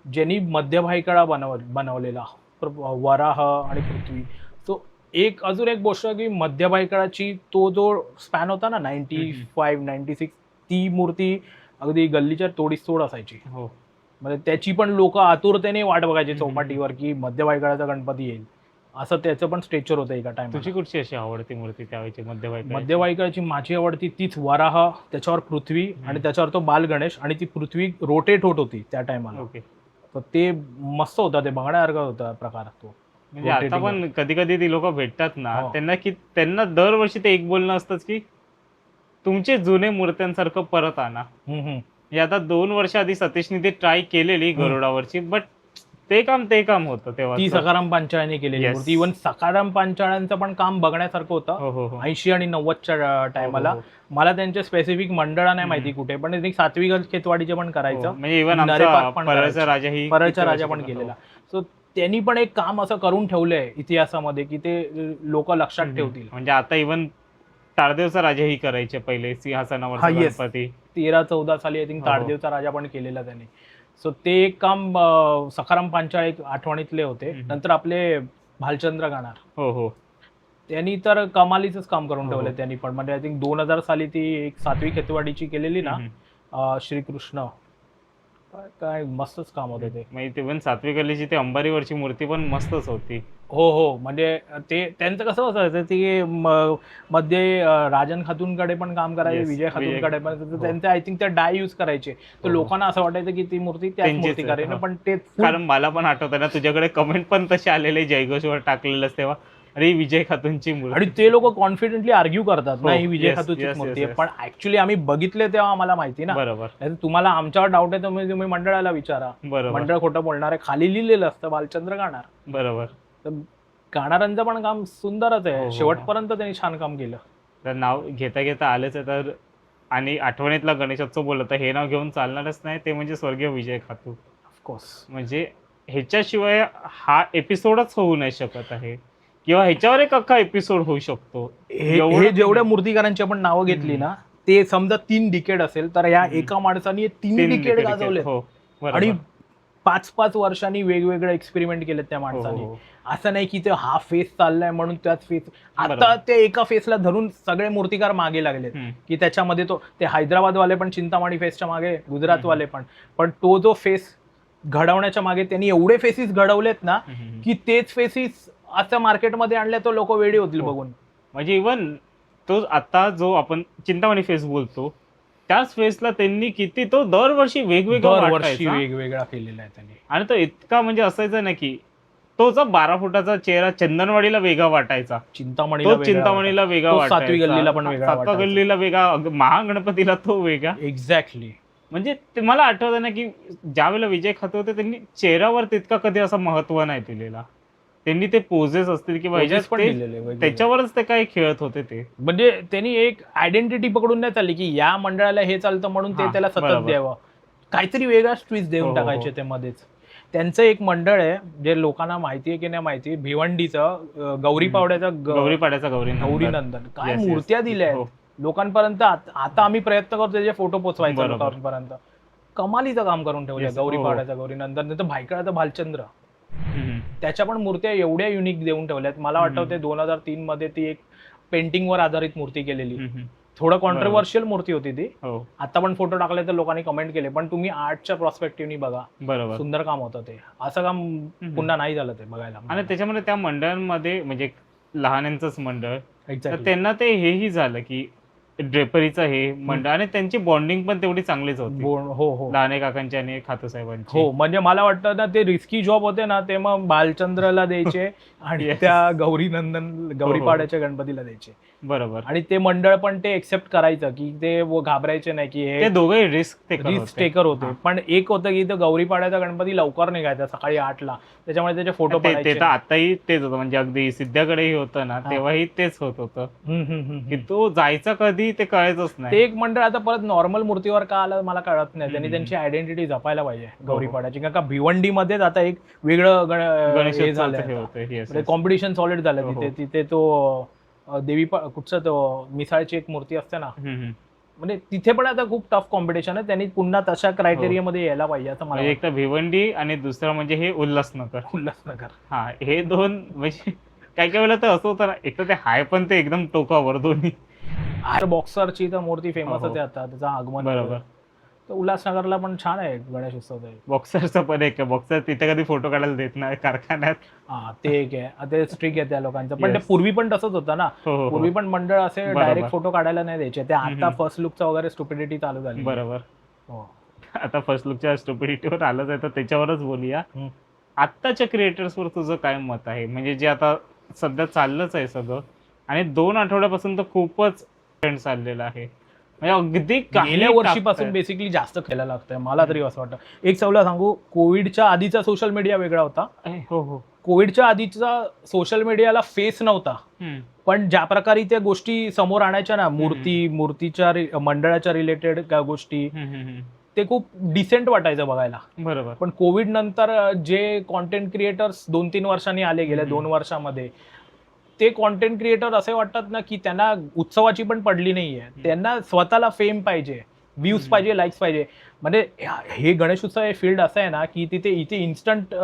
ज्यांनी मध्य भायखळा बनवलेला, वराह आणि पृथ्वी. सो एक अजून एक गोष्ट की मध्य भायखळाची तो जो स्पॅन होता ना 95-96, ती मूर्ती अगदी गल्लीच्या तोडीस तोड असायची. म्हणजे त्याची पण लोक आतुरतेने वाट बघायचे चौपाटीवर की मध्य भायखळाचा गणपती येईल, असं त्याचं पण स्ट्रेचर होतं एका टाइम. तुझी कुठची अशी आवडती मूर्ती त्यावेळेची मध्य भायखळाची? माझी आवडती तीच वराह, त्याच्यावर पृथ्वी, आणि त्याच्यावर तो बाल गणेश, आणि ती पृथ्वी रोटेट होत होती त्या टायमाला. तर ते मस्त होतं, ते बघण्यासारखा होता प्रकार तो. म्हणजे आता पण कधी कधी ती लोक भेटतात ना, त्यांना दरवर्षी ते एक बोलणं असतंच की तुमचे जुने मूर्त्यांसारखं परत आणा. आता 2 वर्ष आधी सतीशने ते ट्राय केलेली गरुडावरची, बट ते काम होतं तेव्हा. ती सखाराम पांचाळ्याने केलेली मूर्ती. इव्हन सखाराम पांचाळ्यांचं पण काम बघण्यासारखं होतं 80 आणि 90च्या टायमाला. मला त्यांचे स्पेसिफिक मंडळा नाही माहिती कुठे, पण 7वी खेतवाडीचे पण करायचं. म्हणजे इव्हन परळचा राजा पण केलेला. सो त्यांनी पण एक काम असं करून ठेवलंय इतिहासामध्ये की ते लोक लक्षात ठेवतील. म्हणजे आता इव्हन ताडदेवचा राजाही करायचे पहिले सिंहासनावर गणपती. 13-14 साली आय थिंक ताडदेवचा राजा पण केलेला त्यांनी. सो ते एक काम सखाराम पांचाळ एक आठवणीतले होते. नंतर आपले भालचंद्र गाणार, हो हो त्यांनी तर कमालीचंच काम करून हो, ठेवलं हो. त्यांनी पण. म्हणजे आय थिंक 2000 साली ती एक 7वी खेतवाडीची केलेली ना, श्रीकृष्ण, काय मस्तच काम होतं ते. म्हणजे ते पण 7वी गल्लीची ते अंबारीवरची मूर्ती पण मस्तच होती. हो हो, म्हणजे ते त्यांचं कसं असायचं की मध्ये राजन खातूनकडे पण काम करायचे, Yes, विजय विजय खातूनकडे पण. तर हो. त्यांचे आय थिंक ते डाय यूज करायचे. तर हो. लोकांना असं वाटायचं की ती मूर्ती त्याच त्यांचीच आहे, मूर्तीकार आहे ना, हो. पण ते full कारण मला पण आठवतं ना, तुझ्याकडे कमेंट पण तसे आलेले जयघोषवर टाकलेलंच तेव्हा. अरे, विजय खातूंची आणि मूर्ती. ते लोक कॉन्फिडेंटली आर्ग्यू करतात ना, हो, ही विजय येस, खातूचीच येस, मूर्ती येस, आहे. येस. पण ऍक्च्युली आम्ही बघितले तेव्हा आम्हाला माहिती ना. बरोबर, नाहीतर तुम्हाला आमच्यावर डाऊट आहे तर तुम्ही मंडळाला विचारा. बरोबर, मंडळ खोटं बोलणार आहे, खाली लिहिलेलं असतं भालचंद्र गाणार. बरोबर. तर गाणारांचं पण काम सुंदरच हो, आहे, हो, हो. शेवटपर्यंत त्यांनी छान काम केलं. तर नाव घेता घेता आलेच आहे तर आणि आठवणीतला गणेशोत्सव बोललं तर हे नाव घेऊन चालणारच नाही, ते म्हणजे स्वर्गीय विजय खातू. ऑफकोर्स. म्हणजे ह्याच्याशिवाय हा एपिसोडच होऊ नाही शकत आहे किंवा ह्याच्यावर एक अख्खा एपिसोड होऊ शकतो. हे एवढं हे ते- जेवढ्या मूर्तिकारांची आपण नावं घेतली ना, ते समजा 3 डिकेड असेल तर या एका माणसाने 3 डिकेड गाजवलेत. हो आणि बरोबर. 5-5 वर्षांनी वेगवेगळे एक्सपेरिमेंट केलेत त्या हो, हो, माणसाने. हो. असं नाही की ते हा फेस चाललाय म्हणून त्याच फेस. आता बरोबर. ते एका फेसला धरून सगळे मूर्तिकार मागे लागलेत हम्म. की त्याच्यामध्ये तो ते हैदराबादवाले पण चिंतामणी फेसच्या मागे, गुजरातवाले पण तो जो फेस घडवण्याच्या मागे त्यांनी एवढे फेसेस घडवलेत ना, की तेच फेसेस आता मार्केटमध्ये आणले तर लोक वेडी होतील हो. बघून. म्हणजे इवन तो आता जो आपण चिंतामणी फेस बोलतो त्याच फेसला त्यांनी किती तो दरवर्षी वेगवेगळा दरवर्षी वाटायचा वेगवेगळा केलेला आहे त्यांनी. आणि तो इतका म्हणजे असायचा ना की तो जो 12 फुटाचा चेहरा चंदनवाडीला वेगळा वाटायचा, चिंतामणीला तो चिंतामणीला वेगळा तो वाटायचा, 7वी गल्लीला पण वेगळा 7व्या वाटायचा. गल्लीला वेगळा, महागणपतीला तो वेगळा. एक्झॅक्टली. म्हणजे ते मला आठवतं ना की ज्या वेळेला विजय खाते होते त्यांनी चेहऱ्यावर तितका कधी असं महत्व नाही दिलेला. त्यांनी ते पोजेस असतील किंवा Poses ह्याच्यात पण ते दिलेले वेगवेगळे. त्याच्यावरच ते काही खेळत होते ते. म्हणजे त्यांनी एक आयडेंटिटी पकडून नाही चालली की या मंडळाला हे चालतं म्हणून ते हां, त्याला सतत बरोबर. द्यावं. काहीतरी वेगळाच ट्विस्ट हो, देऊन हो, टाकायचे हो. ते मध्येच. त्यांचं एक मंडळ आहे जे लोकांना माहिती आहे की नाही माहिती, भिवंडीचं गौरी पावड्याचं गौरी पाड्याचा गौरी गौरी नंदन. काय Yes, yes. मूर्त्या दिल्या हो. आहेत लोकांपर्यंत. आता आम्ही प्रयत्न करतो त्याचे फोटो पोचवायचा बरोबर. लोकांपर्यंत. कमालीचं काम करून ठेवलं Yes, गौरी हो. पावड्याचा गौरी नंदन. नंतर भायखळाचा भालचंद्र, हम्म. त्याच्या पण मूर्त्या एवढ्या युनिक देऊन ठेवल्यात. मला आठवते 2003 मध्ये ती एक पेंटिंगवर आधारित मूर्ती केलेली. हम्म. थोडं कॉन्ट्रोवर्शियल मूर्ती होती ती. हो आता पण फोटो टाकले तर लोकांनी कमेंट केले, पण तुम्ही आर्टच्या प्रॉस्पेक्टिव्हनी बघा, बरोबर. सुंदर काम होतं ते. असं काम पुन्हा नाही झालं ते बघायला. आणि त्याच्यामध्ये त्या मंडळांमध्ये म्हणजे लहानांचंच मंडळ तर एक्झॅक्टली. त्यांना ते हेही झालं की ड्रेपरीचं हे मंडळ आणि त्यांची बॉन्डिंग पण तेवढी चांगलीच होती हो हो लहाने काकांची आणि खातू साहेबांची. हो. म्हणजे मला वाटतं ना ते रिस्की जॉब होते ना, ते मग बालचंद्रला द्यायचे आणि Yes. त्या गौरी नंदन गौरी हो. पाड्याच्या गणपतीला द्यायचे. बरोबर. आणि ते मंडळ पण ते एक्सेप्ट करायचं की ते घाबरायचे नाही की ते हे दोघे रिस्क रिस्क टेकर होते. पण एक होतं की इथं गौरी पाड्याचा गणपती लवकर निघायचा सकाळी 8ला, त्याच्यामुळे त्याचे फोटो ते पडायचे. तर आताही तेच होतं म्हणजे अगदी सिद्ध्याकडेही होतं ना तेव्हाही तेच होत होतं की तो जायचा कधी ते कळायचंच ते नाही. एक मंडळ आता परत नॉर्मल मूर्तीवर का आलं मला कळत नाही. त्यांनी त्यांची आयडेंटिटी जपायला पाहिजे गौरी पाड्याची. कारण का भिवंडीमध्येच आता एक वेगळं हे गणेश झालंय, होते yes, yes. कॉम्पिटिशन सॉलिड झालं हो, हो. तिथे. तिथे तो देवी कुठचं तो मिसाळची एक मूर्ती असते ना, हम्म. म्हणजे तिथे पण आता खूप टफ कॉम्पिटिशन आहे. त्यांनी पुन्हा तशा क्रायटेरियामध्ये यायला पाहिजे असं मला म्हणजे एक तर भिवंडी आणि दुसरं म्हणजे हे उल्हासनगर. वाटतं. उल्हासनगर. हा हे दोन म्हणजे काही काही वेळेला तर असं होतं ना एक तर ते हाय पण ते एकदम टोकावर दोन्ही. बॉक्सरची तर मूर्ती फेमस हो, हो. आहे आता, त्याचं आगमन बरोबर. होतं. तर उल्हासनगरला पण छान आहे गणेश उत्सव. बॉक्सरचं पण एक बॉक्सर तिथे कधी फोटो काढायला देत नाही कारखान्यात. हा ते एक आहे. ते स्ट्रिक आहे त्या लोकांचं. पण ते Yes. पूर्वी पण तसंच होतं ना. हो, हो, हो. पूर्वी पण मंडळ असे बरोबर. डायरेक्ट फोटो काढायला नाही द्यायचे. ते आता हम्म. फर्स्ट लुकचा वगैरे स्टुपिडिटी चालू झाली. बरोबर. हो. आता फर्स्ट लुकच्या स्टुपिडिटीवर आलंच आहे तर त्याच्यावरच बोलूया. हम्म. आत्ताच्या क्रिएटर्सवर तुझं काय मत आहे म्हणजे जे आता सध्या चाललंच आहे सगळं आणि 2 आठवड्यापासून तर खूपच ट्रेंड चाललेला आहे म्हणजे अगदी काही गेल्या वर्षीपासून टाकतायत. बेसिकली जास्त खेळायला लागतंय मला तरी असं वाटतं. एक सवला सांगू, कोविडच्या आधीचा सोशल मीडिया वेगळा होता. हो हो कोविडच्या आधीचा सोशल मीडियाला फेस नव्हता, हम्म. पण ज्या प्रकारे त्या गोष्टी समोर आणायच्या ना, मूर्तीच्या मंडळाच्या रिलेटेड गोष्टी, हम्म. ते खूप डिसेंट वाटायचं बघायला. बरोबर. पण कोविड नंतर जे कॉन्टेंट क्रिएटर्स 2-3 वर्षांनी आले, गेल्या 2 वर्षामध्ये, ते कॉन्टेंट क्रिएटर असे वाटतात ना की त्यांना उत्सवाची पण पडली नाहीये. त्यांना स्वतःला फेम पाहिजे. व्ह्यूज पाहिजे, लाईक्स पाहिजे. म्हणजे हे गणेश उत्सव हे फील्ड असं आहे ना की इथे इन्स्टंट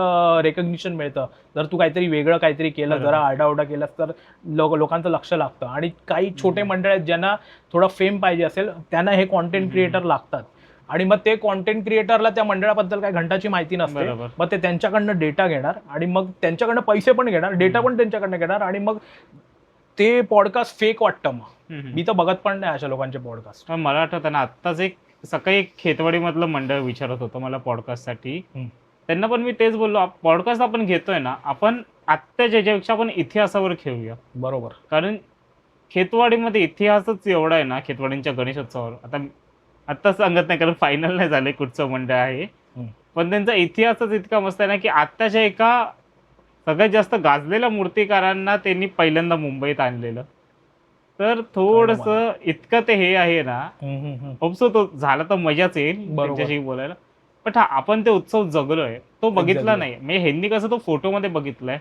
रेकग्निशन मिळतं. जर तू काहीतरी वेगळं काहीतरी केलं, बरोबर. जरा आरडाओरडा केलास तर लोकांचं लक्ष लागतं. आणि काही छोटे मंडळ आहेत ज्यांना थोडं फेम पाहिजे असेल, त्यांना हे कॉन्टेंट क्रिएटर लागतात. आणि मग ते कॉन्टेंट क्रिएटरला त्या मंडळाबद्दल काही घंटाची माहिती नसते. बरोबर. मग ते त्यांच्याकडनं डेटा घेणार आणि मग त्यांच्याकडनं पैसे पण घेणार, डेटा पण त्यांच्याकडनं घेणार, आणि मग ते पॉडकास्ट फेक वाटतं. मग मी तर बघत पण नाही अशा लोकांचे पॉडकास्ट. पण मला आठवतं ना, आत्ताच एक सकाळी एक खेतवाडीमधलं मंडळ विचारत होतं मला पॉडकास्टसाठी. त्यांना पण मी तेच बोललो, पॉडकास्ट आपण घेतोय ना, आपण आत्ता ज्याच्यापेक्षा आपण इतिहासावर खेळूया. बरोबर. कारण खेतवाडीमध्ये इतिहासच एवढा आहे ना, खेतवाडींच्या गणेशोत्सवावर. आता सांगत नाही कारण फायनल नाही झालंय कुठचं मंडळ आहे, पण त्यांचा इतिहासच इतका मस्त आहे ना की आत्ताच्या एका सगळ्यात जास्त गाजलेल्या मूर्तिकारांना त्यांनी पहिल्यांदा मुंबईत आणलेलं. तर थोडस इतकं ते हे आहे ना, होपसो तो झाला तर मजाच येईल त्यांच्याशी बोलायला. पण हा आपण ते उत्सव जगलोय, तो बघितला नाही. म्हणजे ह्यांनी कसं तो फोटोमध्ये बघितलाय.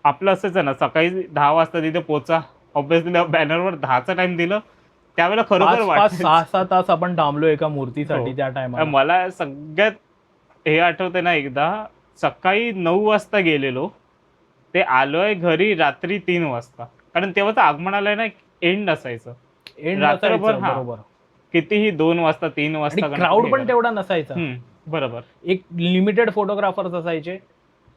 आपलं असंच आहे ना, सकाळी 10 वाजता तिथे पोचा, ऑब्व्हियसली बॅनरवर 10चा टाइम दिलं, त्यावेळेला खरोखर 5-6 तास आपण थांबलो एका मूर्तीसाठी त्या टायमाला. मला सगळ्यात हे आठवतंय ना, एकदा सकाळी 9 वाजता गेलेलो, ते आलोय घरी रात्री 3 वाजता. कारण तेव्हाच आगमनालय ना एंड असायचं. रात्रभर बरोबर. कितीही 2 वाजता 3 वाजता क्राऊड पण तेवढा नसायचा. बरोबर. एक लिमिटेड फोटोग्राफर्स असायचे.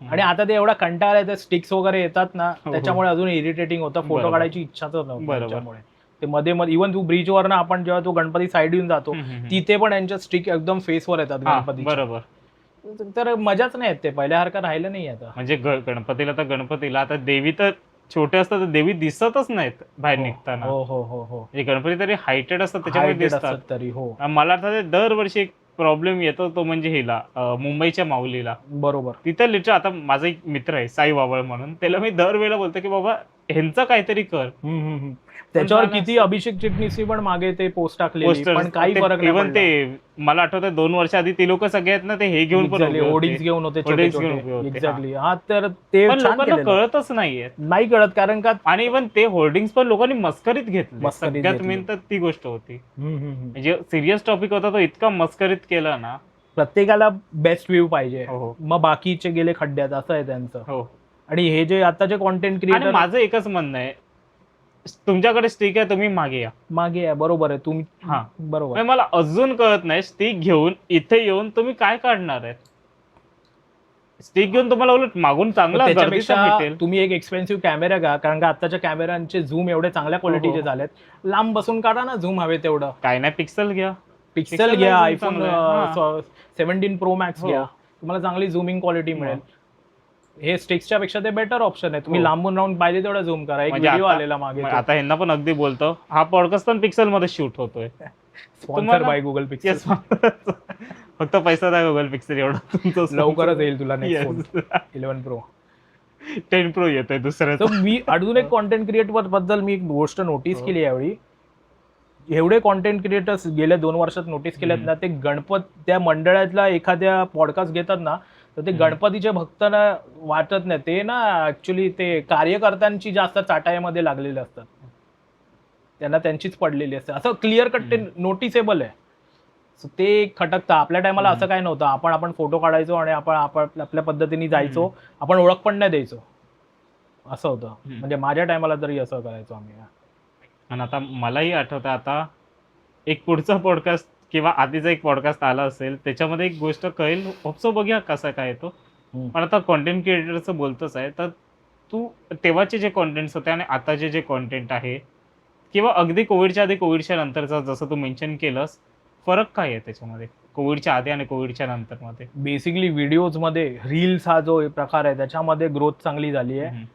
आणि आता ते एवढा कंटाळा आहे, स्टिक्स वगैरे येतात ना, त्याच्यामुळे अजून इरिटेटिंग होतं. फोटो काढायची इच्छाच नव्हती त्याच्यामुळे. ते मध्ये इव्हन तू ब्रिजवर ना, आपण जेव्हा तो गणपती साईड येऊन जातो तिथे पण यांच्या स्टिक एकदम फेसवर येतात गणपती. बरोबर. तर मजाच नाही येत, ते पहिल्यासारखं राहिलं नाही आता. म्हणजे गणपतीला आता देवी तर छोटे असतात, तर देवी दिसतच नाहीत बाहेर निघताना. हो हो हो हो. गणपती तरी हायटेड असतात त्याच्यामुळे दिसतात तरी. हो. मला वाटतं दरवर्षी एक प्रॉब्लेम येतो, तो म्हणजे हिला मुंबईच्या माऊलीला. बरोबर. तिथं लिटर आता माझा एक मित्र आहे साई वावळ म्हणून, त्याला मी दरवेळेला बोलतो की बाबा ह्यांचं काहीतरी कर. त्याच्यावर किती अभिषेक चिटणीसनी पण मागे ते पोस्ट टाकलेली, पण काही फरक नाही. इव्हन ते मला आठवतं 2 वर्ष आधी ती लोक सगळे आहेत ना, ते हे घेऊन पण होर्डिंग्स घेऊन होते एक्झॅक्टली. हा, तर ते लोकांना कळतच नाहीये, नाही कळत. कारण का, आणि इव्हन ते होर्डिंग्स पण लोकांनी मस्करीत घेतले. सगळ्यात मेन तर ती गोष्ट होती. म्हणजे सिरियस टॉपिक होता, तो इतका मस्करीत केला ना. प्रत्येकाला बेस्ट व्ह्यू पाहिजे, मग बाकीचे गेले खड्ड्यात, असं आहे त्यांचं. आणि हे जे आताचे कॉन्टेंट क्रिएटर, माझं एकच म्हणणं आहे, तुमच्याकडे स्टिक आहे, तुम्ही मागे या. बरोबर आहे. तुम्ही बरोबर. मला अजून कळत नाही, स्टिक घेऊन इथे येऊन तुम्ही काय काढणार आहे? स्टिक घेऊन तुम्हाला उलट मागून चांगला भेटेल. तुम्ही एक एक्सपेन्सिव्ह कॅमेरा घ्या, कारण का आताच्या कॅमेऱ्यांचे झूम एवढे चांगल्या क्वालिटीचे झालेत. लांब बसून काढा ना झूम हवे तेवढं. काय नाही, पिक्सल घ्या, आयफोन 17 प्रो मॅक्स घ्या, तुम्हाला चांगली झूमिंग क्वालिटी मिळेल. हे स्टिक्सच्या पेक्षा ते बेटर ऑप्शन आहे. तुम्ही लांबून राहून पाहिजे तेवढा झूम करा. एक व्हिडिओ आलेला मागे, आता ह्यांना पण अगदी बोलतो, हा पॉडकास्ट पण पिक्सल मध्ये शूट होतोय. Sponsor by Google pixel. फक्त पैसा द्या गुगल पिक्सल, एवढं तुमचं लवकरच येईल तुला नेक्स्ट फोन 11 प्रो. 10 प्रो येतोय दुसरं. तर मी अजून एक कॉन्टेंट क्रिएटर बद्दल मी एक गोष्ट नोटीस केली यावेळी. एवढे कॉन्टेंट क्रिएटर्स गेल्या 2 वर्षात नोटीस केल्यात ना, ते त्या मंडळातला एखाद्या पॉडकास्ट घेतात ना, तर ते गणपतीचे भक्तांना वाटत नाही. ते ना ऍक्च्युली ते कार्यकर्त्यांची जास्त चाटाईमध्ये लागलेले असतात, त्यांना त्यांचीच पडलेली असते. असं क्लिअर कट ते नोटिसेबल आहे. ते खटकतं. आपल्या टायमाला असं काय नव्हतं. आपण फोटो काढायचो आणि आपण आपल्या पद्धतीने जायचो. आपण ओळख पण नाही द्यायचो, असं होतं. म्हणजे माझ्या टायमाला तरी असं करायचो आम्ही. आणि आता मलाही आठवतं, आता एक पुढचा पॉडकास्ट किंवा आधीचा एक पॉडकास्ट आला असेल, त्याच्यामध्ये एक गोष्ट कळेल, होपसो बघूया कसा काय तो. पण आता कॉन्टेंट क्रिएटरचं बोलतोच आहे, तर तू तेव्हाचे जे कॉन्टेंट्स होते आणि आताचे जे कॉन्टेंट आहे, किंवा अगदी कोविडच्या आधी कोविडच्या नंतरचा जसं तू मेन्शन केलंस, फरक काय आहे त्याच्यामध्ये कोविडच्या आधी आणि कोविडच्या नंतर मध्ये? बेसिकली व्हिडिओज मध्ये रील्स हा जो प्रकार आहे त्याच्यामध्ये ग्रोथ चांगली झाली आहे.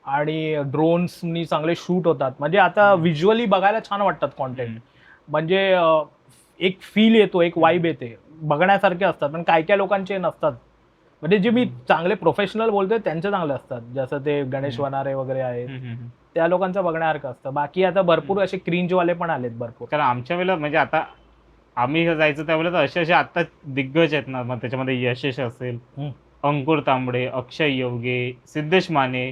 आणि ड्रोन्सनी चांगले शूट होतात. म्हणजे आता व्हिज्युअली बघायला छान वाटतात कॉन्टेंट. म्हणजे एक फील येतो, एक वाईब येते, बघण्यासारखे असतात. पण काय लोकांचे नसतात. म्हणजे जे मी चांगले प्रोफेशनल बोलतोय त्यांचे चांगले असतात, जसं ते गणेश वनारे वगैरे आहेत, त्या लोकांचं बघण्यासारखं असतं. बाकी आता भरपूर असे क्रिंजवाले पण आलेत भरपूर. कारण आमच्या वेळेला म्हणजे आता आम्ही जायचं त्यावेळेला असे आता दिग्गज आहेत ना, मग त्याच्यामध्ये यशेश असेल, अंकुर तांबडे, अक्षय योगे, सिद्धेश माने,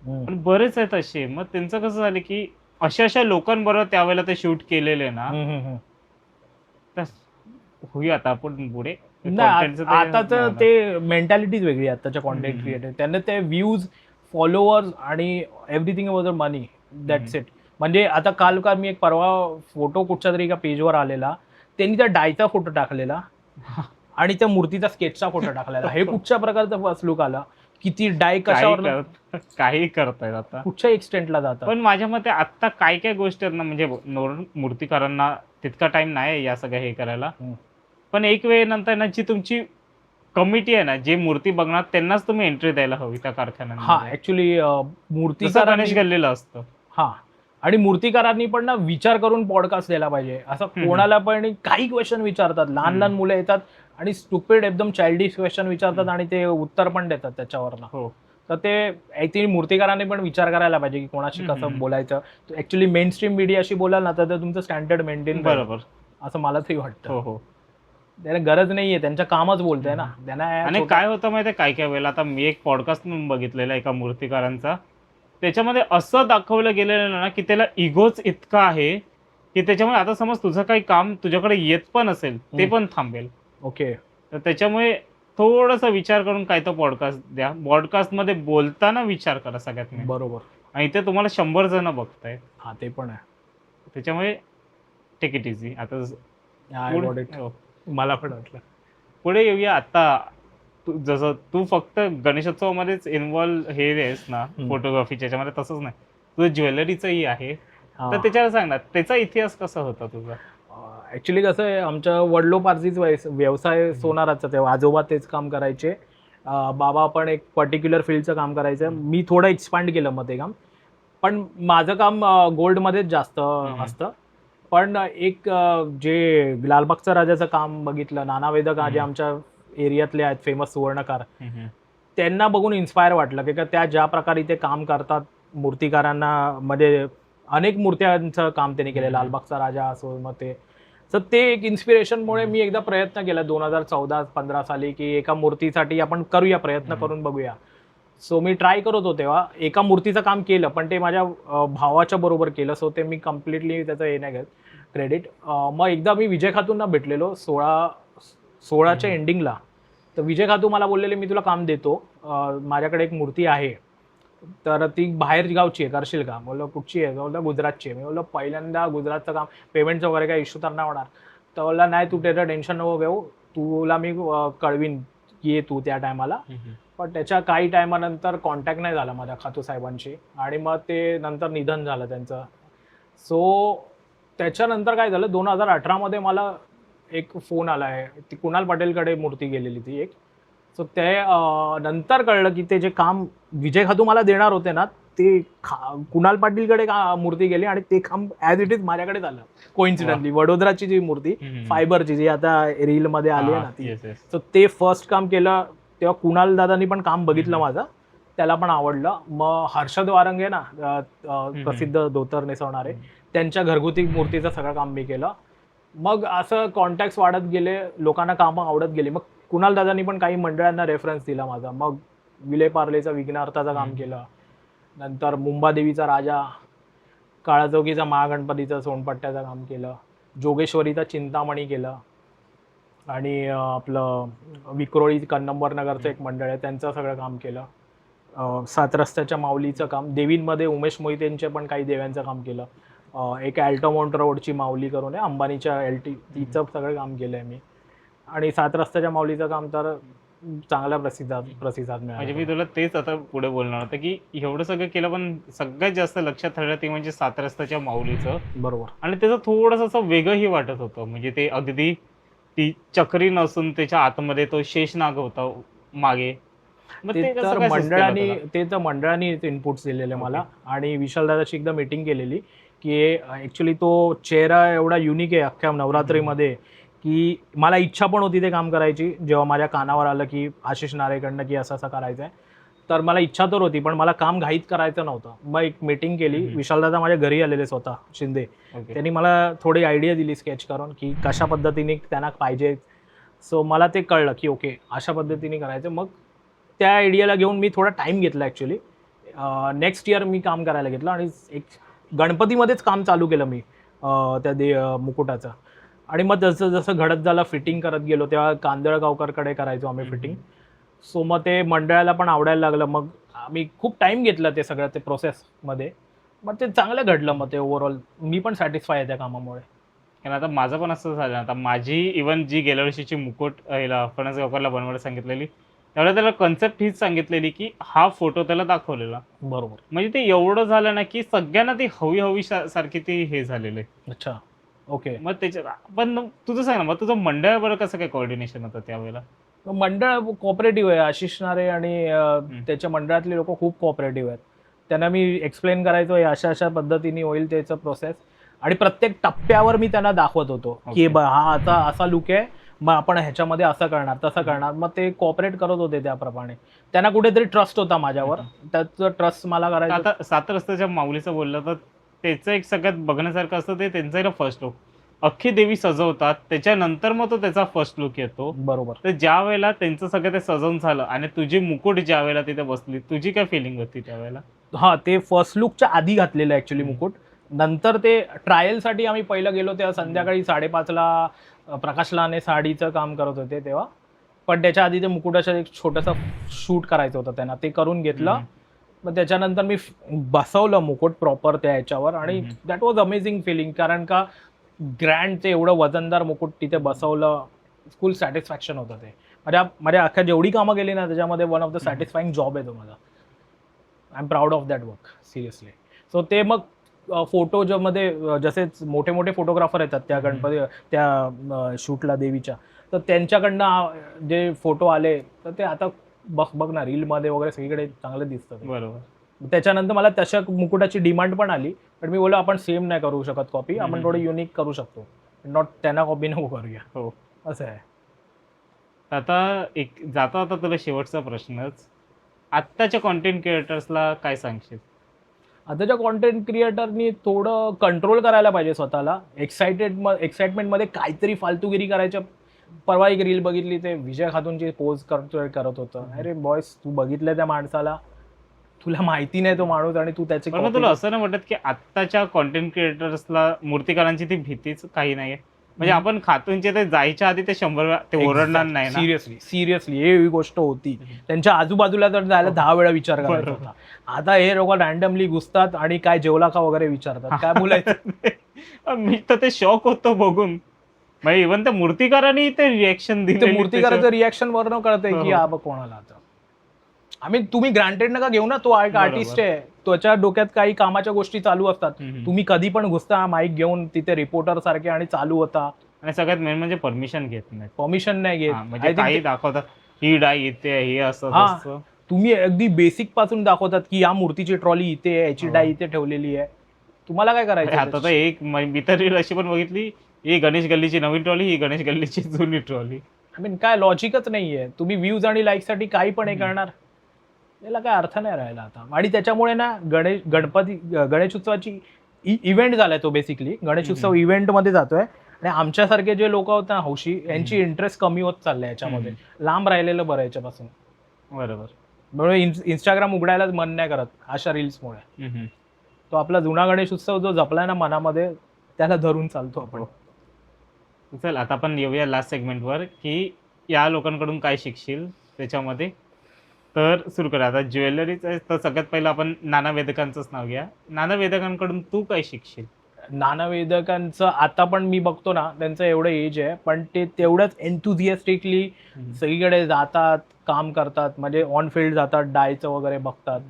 पण बरेच आहेत असे. मग त्यांचं कसं झालं की अशा लोकांबरोबर त्यावेळेला ते शूट केलेले ना, तर होऊया आता आपण पुढे नाही Contentचं आता तर नाही ते मेंटॅलिटीज वेगळी आहे आताच्या कॉन्टेंट हम्म. क्रिएटर. त्यांना ते व्ह्यूज, फॉलोअर्स आणि everything was a money, that's it. म्हणजे आता काल मी एक परवा फोटो कुठच्या तरी एका पेजवर आलेला, त्यांनी त्या डायचा फोटो टाकलेला आणि त्या मूर्तीचा स्केचचा फोटो टाकलेला. हे कुठच्या प्रकारचा फर्स्ट लुक आला, किती डाय कशावर काही करतायत आता. कुठच्या एक्सटेंटला जातात. पण माझ्या मते आता काय काय गोष्टी आहेत ना, म्हणजे मूर्तिकारांना तितका टाइम नाही या सगळ्या हे करायला. पण एक वेळ नंतर ना जी तुमची कमिटी आहे ना, जे मूर्ती बघणार त्यांनाच तुम्ही एंट्री द्यायला हवी त्या हा कारखान्यांमध्ये. ऍक्च्युली जसं मूर्तिकारांनी गणेश गल्लीला असतं. हा आणि मूर्तिकारांनी पण ना विचार करून पॉडकास्ट द्यायला पाहिजे. असं कोणाला पण काही क्वेश्चन विचारतात, लहान लहान मुलं येतात आणि स्टुपिड एकदम चाइल्डिश क्वेश्चन विचारतात आणि ते उत्तर पण देतात त्याच्यावरनं. हो. तर ते ऍक्च्युली मूर्तिकारांनी पण विचार करायला पाहिजे की कोणाशी कसं बोलायचं. ऍक्च्युली मेन स्ट्रीम मीडियाशी बोलाल ना तर तुमचं स्टँडर्ड मेंटेन बरोबर. असं मला तरी वाटतं. हो हो. त्याला गरज नाहीये, त्यांचं कामच बोलतंय ना त्यांना. आणि काय होतं माहितीये, काय काय वेळेला आता मी एक पॉडकास्ट बघितलेला एका मूर्तिकारांचा, त्याच्यामध्ये असं दाखवलं गेलेलं ना की त्याला इगोच इतका आहे की त्याच्यामुळे आता समज तुझं काही काम तुझ्याकडे येत पण असेल ते पण थांबेल. ओके. तर त्याच्यामुळे थोडासा विचार करून काय तो पॉडकास्ट द्या. पॉडकास्टमध्ये बोलताना विचार करा सगळ्यात main. बरोबर. आणि ते तुम्हाला 100 जण बघतायत. हा ते पण आहे. त्याच्यामुळे टेक इट इझी. आता I got it. हो. मला पण वाटलं. पुढे येऊया. आता जसं तू फक्त गणेशोत्सवामध्येच इन्व्हॉल्व हे आहेस ना फोटोग्राफीच्या याच्यामध्ये, तसंच नाही, तुझं ज्वेलरीचंही आहे. तर त्याच्यावर सांग ना, त्याचा इतिहास कसा होता तुझा? ऍक्च्युली कसं आहे, आमच्या वडिलोपार्जित व्यवसाय सोनाराचा, तेव्हा आजोबा तेच काम करायचे. बाबा पण एक पर्टिक्युलर फील्डचं काम करायचं. मी थोडं एक्सपांड केलं मग ते काम, पण माझं काम गोल्डमध्येच जास्त असतं. पण एक जे लालबागचा राजाचं काम बघितलं, नाना वेदक जे आमच्या एरियातले आहेत फेमस सुवर्णकार, त्यांना बघून इन्स्पायर वाटलं की त्या ज्या प्रकारे ते काम करतात मूर्तिकारांना, म्हणजे अनेक मूर्त्यांचं काम त्यांनी केलं, लालबागचा राजा असो मग ते. तर ते एक इन्स्पिरेशनमुळे मी एकदा प्रयत्न केला 2014-15 साली की एका मूर्तीसाठी आपण करूया, प्रयत्न करून बघूया. सो मी ट्राय करत होतो तेव्हा, एका मूर्तीचं काम केलं, पण ते माझ्या भावाच्या बरोबर केलं. सो ते मी कम्प्लिटली त्याचं हे नाही घेत क्रेडिट. मग एकदा मी विजय खातूंना भेटलेलो 16च्या एंडिंगला. तर विजय खातू मला बोललेले मी तुला काम देतो, माझ्याकडे एक मूर्ती आहे, तर ती बाहेर गावची आहे, करशील का? बोललो कुठची आहे? बोललो गुजरातची आहे. मी बोललो पहिल्यांदा गुजरातचं काम, पेमेंटचं वगैरे काही इश्यू तर नाही होणार? तर बोलला नाही, तू त्याचं टेन्शन नको घेऊ, तुला मी कळवीन की ये तू त्या टायमाला. पण त्याच्या काही टायमानंतर कॉन्टॅक्ट नाही झाला माझ्या खातू साहेबांशी आणि मग ते नंतर निधन झालं त्यांचं. सो त्याच्यानंतर काय झालं, 2018मध्ये मला एक फोन आला आहे, ती कुणाल पटेलकडे मूर्ती गेलेली ती एक. सो ते नंतर कळलं की ते जे काम विजय खातू मला देणार होते ना, ते कुणाल पाटीलकडे मूर्ती गेली आणि ते काम ॲज इट इज माझ्याकडे झालं कोइन्सिडेंटली. वडोदराची जी मूर्ती फायबरची जी आता रीलमध्ये आली आहे ना ती, सो ते फर्स्ट काम केलं. तेव्हा कुणाल दादांनी पण काम बघितलं माझं, त्याला पण आवडलं. मग हर्षद वारंगे ना, प्रसिद्ध धोतर नेसवणारे, त्यांच्या घरगुती मूर्तीचं सगळं काम मी केलं. मग असं कॉन्टॅक्ट्स वाढत गेले, लोकांना कामं आवडत गेली. मग कुणाल दादांनी पण काही मंडळांना रेफरन्स दिला माझा. मग विले पार्लेचं विघ्नार्थाचं काम केलं, नंतर मुंबादेवीचा राजा, काळाचौकीचा महागणपतीचं सोनपट्ट्याचं काम केलं, जोगेश्वरीचा चिंतामणी केलं, आणि आपलं विक्रोळी कन्नंबर नगरचं एक मंडळ आहे त्यांचं सगळं काम केलं. 7 रस्त्याच्या माऊलीचं काम, देवींमध्ये उमेश मोहितेंचे पण काही देव्यांचं काम केलं. एक अल्टोमाउंट रोडची माऊली करून आहे अंबानीच्या तिचं सगळं काम केलं आहे मी. आणि 7 रस्त्याच्या माऊलीचं काम तर चांगला प्रतिसाद मिळाला. म्हणजे मी तुला तेच आता पुढे बोलणार होतं की एवढं सगळं केलं, पण सगळ्यात जास्त लक्षात राहिलं ते म्हणजे 7 रस्त्याच्या माऊलीचं. बरोबर. आणि त्याचं थोडंसं असं वेगळंही वाटत होतं. म्हणजे ते अगदी ती चक्री नसून त्याच्या आतमध्ये तो शेषनाग होता मागे. ते तर मंडळाने इनपुट्स दिलेले मला. आणि विशाल दादाची एकदा मीटिंग केलेली की ॲक्च्युली तो चेहरा एवढा युनिक आहे अख्ख्या नवरात्रीमध्ये की मला इच्छा पण होती ते काम करायची. जेव्हा माझ्या कानावर आलं की आशिष नारेकडनं की असं असं करायचं आहे, तर मला इच्छा तर होती, पण मला काम घाईत करायचं नव्हतं. मग एक मीटिंग केली. विशालदादा माझ्या घरी आलेले स्वतः, शिंदे. त्यांनी मला थोडी आयडिया दिली स्केच करून की कशा पद्धतीने त्यांना पाहिजे. सो मला ते कळलं की ओके अशा पद्धतीने करायचं. मग त्या आयडियाला घेऊन मी थोडा टाईम घेतला ॲक्च्युली. नेक्स्ट इयर मी काम करायला घेतलं आणि एक गणपतीमध्येच काम चालू केलं मी त्या मुकुटाचं. आणि मग जसं जसं घडत झालं फिटिंग करत गेलो तेव्हा कांदळगावकरकडे करायचो आम्ही फिटिंग. सो मग ते मंडळाला पण आवडायला लागलं. मग आम्ही खूप टाइम घेतला ते सगळं ते प्रोसेसमध्ये. मग ते चांगलं घडलं. मग ते ओव्हरऑल मी पण सॅटिस्फाय आहे त्या कामामुळे. कारण आता माझं पण असं झालं. आता माझी इव्हन जी गेल्या वर्षीची मुकुट याला फणसगावकरला बनवायला सांगितलेली, त्यावेळेला त्याला कन्सेप्ट हीच सांगितलेली की हा फोटो त्याला दाखवलेला. बरोबर. म्हणजे ते एवढं झालं ना की सगळ्यांना ती हवी हवी सारखी ती हे झालेलं आहे. अच्छा. ओके. मग त्याच्यात पण तुझं सांग ना, मग तुझं मंडळाबरोबर कसं काय कोऑर्डिनेशन होतं त्यावेळेला? मंडळ कोऑपरेटिव्ह आहे. आशिष नारे आणि त्याच्या मंडळातले लोक खूप कोऑपरेटिव्ह आहेत. त्यांना मी एक्सप्लेन करायचो हे अशा अशा पद्धतीने होईल त्याचं प्रोसेस. आणि प्रत्येक टप्प्यावर मी त्यांना दाखवत होतो की Okay. हा आता असा लुक आहे, मग आपण ह्याच्यामध्ये असं करणार तसं करणार. मग ते कोऑपरेट करत होते त्याप्रमाणे. त्यांना कुठेतरी ट्रस्ट होता माझ्यावर. त्याचं ट्रस्ट मला करायचं. आता सात रस्त्याच्या माऊलीचं बोललं तर त्याचं एक सगळ्यात बघण्यासारखं असतं ते त्यांचं ना फर्स्ट लुक. अख्खी देवी सजवतात, त्याच्यानंतर मग तो त्याचा फर्स्ट लुक येतो. बरोबर. तर ज्या वेळेला त्यांचं सगळं ते सजवून झालं आणि तुझी मुकुट ज्या वेळेला तिथे बसली, तुझी काय फिलिंग होती त्यावेळेला? हा, ते फर्स्ट लुकच्या आधी घातलेलं ऍक्च्युली मुकुट. नंतर ते ट्रायलसाठी आम्ही पहिलं गेलो तेव्हा संध्याकाळी 5:30ला प्रकाश लाने साडीचं काम करत होते तेव्हा. पण त्याच्या आधी ते मुकुटाचं एक छोटंसं शूट करायचं होतं त्यांना, ते करून घेतलं. मग त्याच्यानंतर मी बसवलं मुकुट प्रॉपर त्या ह्याच्यावर आणि दॅट वॉज अमेझिंग फिलिंग. कारण का ग्रँड ते एवढं वजनदार मुकुट तिथे बसवलं, फुल सॅटिस्फॅक्शन होतं ते. माझ्या अख्ख्या जेवढी कामं केली ना त्याच्यामध्ये one of the satisfying job आहे तो माझा. I am proud of that work seriously. So ते मग फोटो मध्ये जसे मोठे मोठे फोटोग्राफर येतात त्या गणपती त्या शूटला देवीच्या, तर त्यांच्याकडनं जे फोटो आले तर ते आता बघ ना रीलमध्ये वगैरे सगळीकडे चांगलं दिसतं ते. बरोबर. त्याच्यानंतर मला तशा मुकुटाची डिमांड पण आली, पण मी बोललो आपण सेम नाही करू शकत कॉपी, आपण थोडी युनिक करू शकतो. नॉट त्यांना कॉपी नको करूया. हो. असं आहे. आता एक जाता आता तुला शेवटचा प्रश्नच, आत्ताच्या कॉन्टेंट क्रिएटर्सला काय सांगशील? आताच्या कॉन्टेंट क्रिएटरनी थोडं कंट्रोल करायला पाहिजे स्वतःला. एक्साइटमेंटमध्ये काहीतरी फालतूगिरी करायच्या. परवा एक रील बघितली, ते विजय खातूनची पोज करत होतं. अरे बॉयस, तू बघितलं त्या माणसाला, तुला माहिती नाही तो माणूस आणि तू त्याचे पण मग तुला असं नाही वाटत की आत्ताच्या कॉन्टेंट क्रिएटर्सला मूर्तिकारांची ती भीतीच काही नाहीये? म्हणजे आपण खातूनचे ते जायच्या आधी ते 100 वेळा ते ओरडणार नाही ना? सिरियसली ही गोष्ट होती. त्यांच्या आजूबाजूला तर जायला 10 वेळा विचार करायचा होता. आता हे लोक रॅन्डमली घुसतात आणि काय जेवला का वगैरे विचारतात, काय बोलायचं. मी तर ते शॉक होतो बघून. म्हणजे इव्हन त्या मूर्तिकारांनी ते रिएक्शन दिले. मूर्तिकाराचं रिॲक्शन वर्ण कळतंय की हा बघ कोणाला. आता तुम्ही ग्रांटेड नका घेऊ ना, तो एक आर्टिस्ट आहे, त्याच्या डोक्यात काही कामाच्या गोष्टी चालू असतात. तुम्ही कधी पण घुसता माईक घेऊन तिथे रिपोर्टर सारखे आणि चालू होता. आणि सगळ्यात मेन म्हणजे परमिशन घेत नाही. परमिशन नाही घेत. म्हणजे काही दाखवतात ही डाय इथे, हे असं. तुम्ही अगदी बेसिक पासून दाखवतात की या मूर्तीची ट्रॉली इथे आहे, याची डाय इथे ठेवलेली आहे. तुम्हाला काय करायचं? आता तर एक मी तर रील अशी पण बघितली, ही गणेश गल्लीची नवीन ट्रॉली, ही गणेश गल्लीची जुनी ट्रॉली. आय मीन काय लॉजिकच नाहीये. तुम्ही व्ह्यूज आणि लाईक साठी काही पण हे करणार, याला काय अर्थ नाही राहिला आता. आणि त्याच्यामुळे ना गणेश उत्सवाची इव्हेंट झालाय तो. बेसिकली गणेश उत्सव इव्हेंटमध्ये जातोय आणि आमच्यासारखे जे लोक होत ना हौशी, यांची इंटरेस्ट कमी होत चाललाय याच्यामध्ये. लांब राहिलेलं बरं याच्यापासून. बरोबर. म्हणून इंस्टाग्राम उघडायलाच मन नाही करत अशा रील्समुळे. तो आपला जुना गणेश उत्सव जो जपलाय ना मनामध्ये, त्याला धरून चालतो आपण. चल आता आपण येऊया लास्ट सेगमेंटवर, की या लोकांकडून काय शिकशील त्याच्यामध्ये. तर सुरू करूया आता ज्वेलरीचं. तर सगळ्यात पहिलं आपण नाना वेदकांचंच नाव घ्या. नाना वेदकांकडून तू काय शिकशील? नाना वेदकांचं आता पण मी बघतो ना, त्यांचं एवढं एज आहे पण ते तेवढंच एन्थुझियास्टिकली सगळीकडे जातात, काम करतात. म्हणजे ऑन फील्ड जातात, डायचं वगैरे बघतात.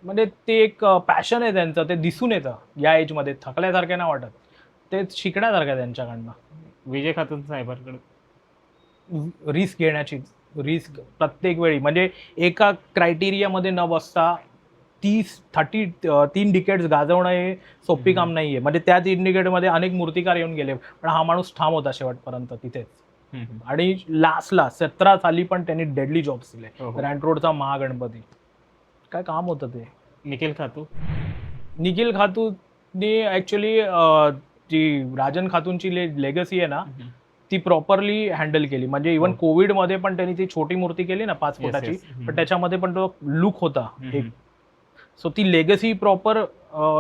म्हणजे ते एक पॅशन आहे त्यांचं, ते दिसून येतं या एजमध्ये. थकल्यासारखं नाही वाटत, ते शिकण्यासारखं आहे त्यांच्याकडनं. विजय खातून साहेबांकडे रिस्क घेण्याची, रिस्क प्रत्येक वेळी. म्हणजे एका क्रायटेरियामध्ये न बसता 3 डिकेड्स गाजवणं हे सोपी काम नाहीये. म्हणजे त्या 3 डिकेडमध्ये अनेक मूर्तिकार येऊन गेले, पण हा माणूस ठाम होता शेवटपर्यंत तिथेच. आणि लास्टला 17 साली पण त्यांनी डेडली जॉब्स दिले. ग्रँड रोडचा महागणपती, काय काम होतं ते. निखिल खातूने ऍक्च्युली जी राजन खातूनची लेगसी आहे ना, ती प्रॉपरली हँडल केली. म्हणजे इव्हन कोविडमध्ये पण त्यांनी ती छोटी मूर्ती केली ना 5 फुटाची, पण त्याच्यामध्ये पण तो लुक होता एक. सो ती लेगसी प्रॉपर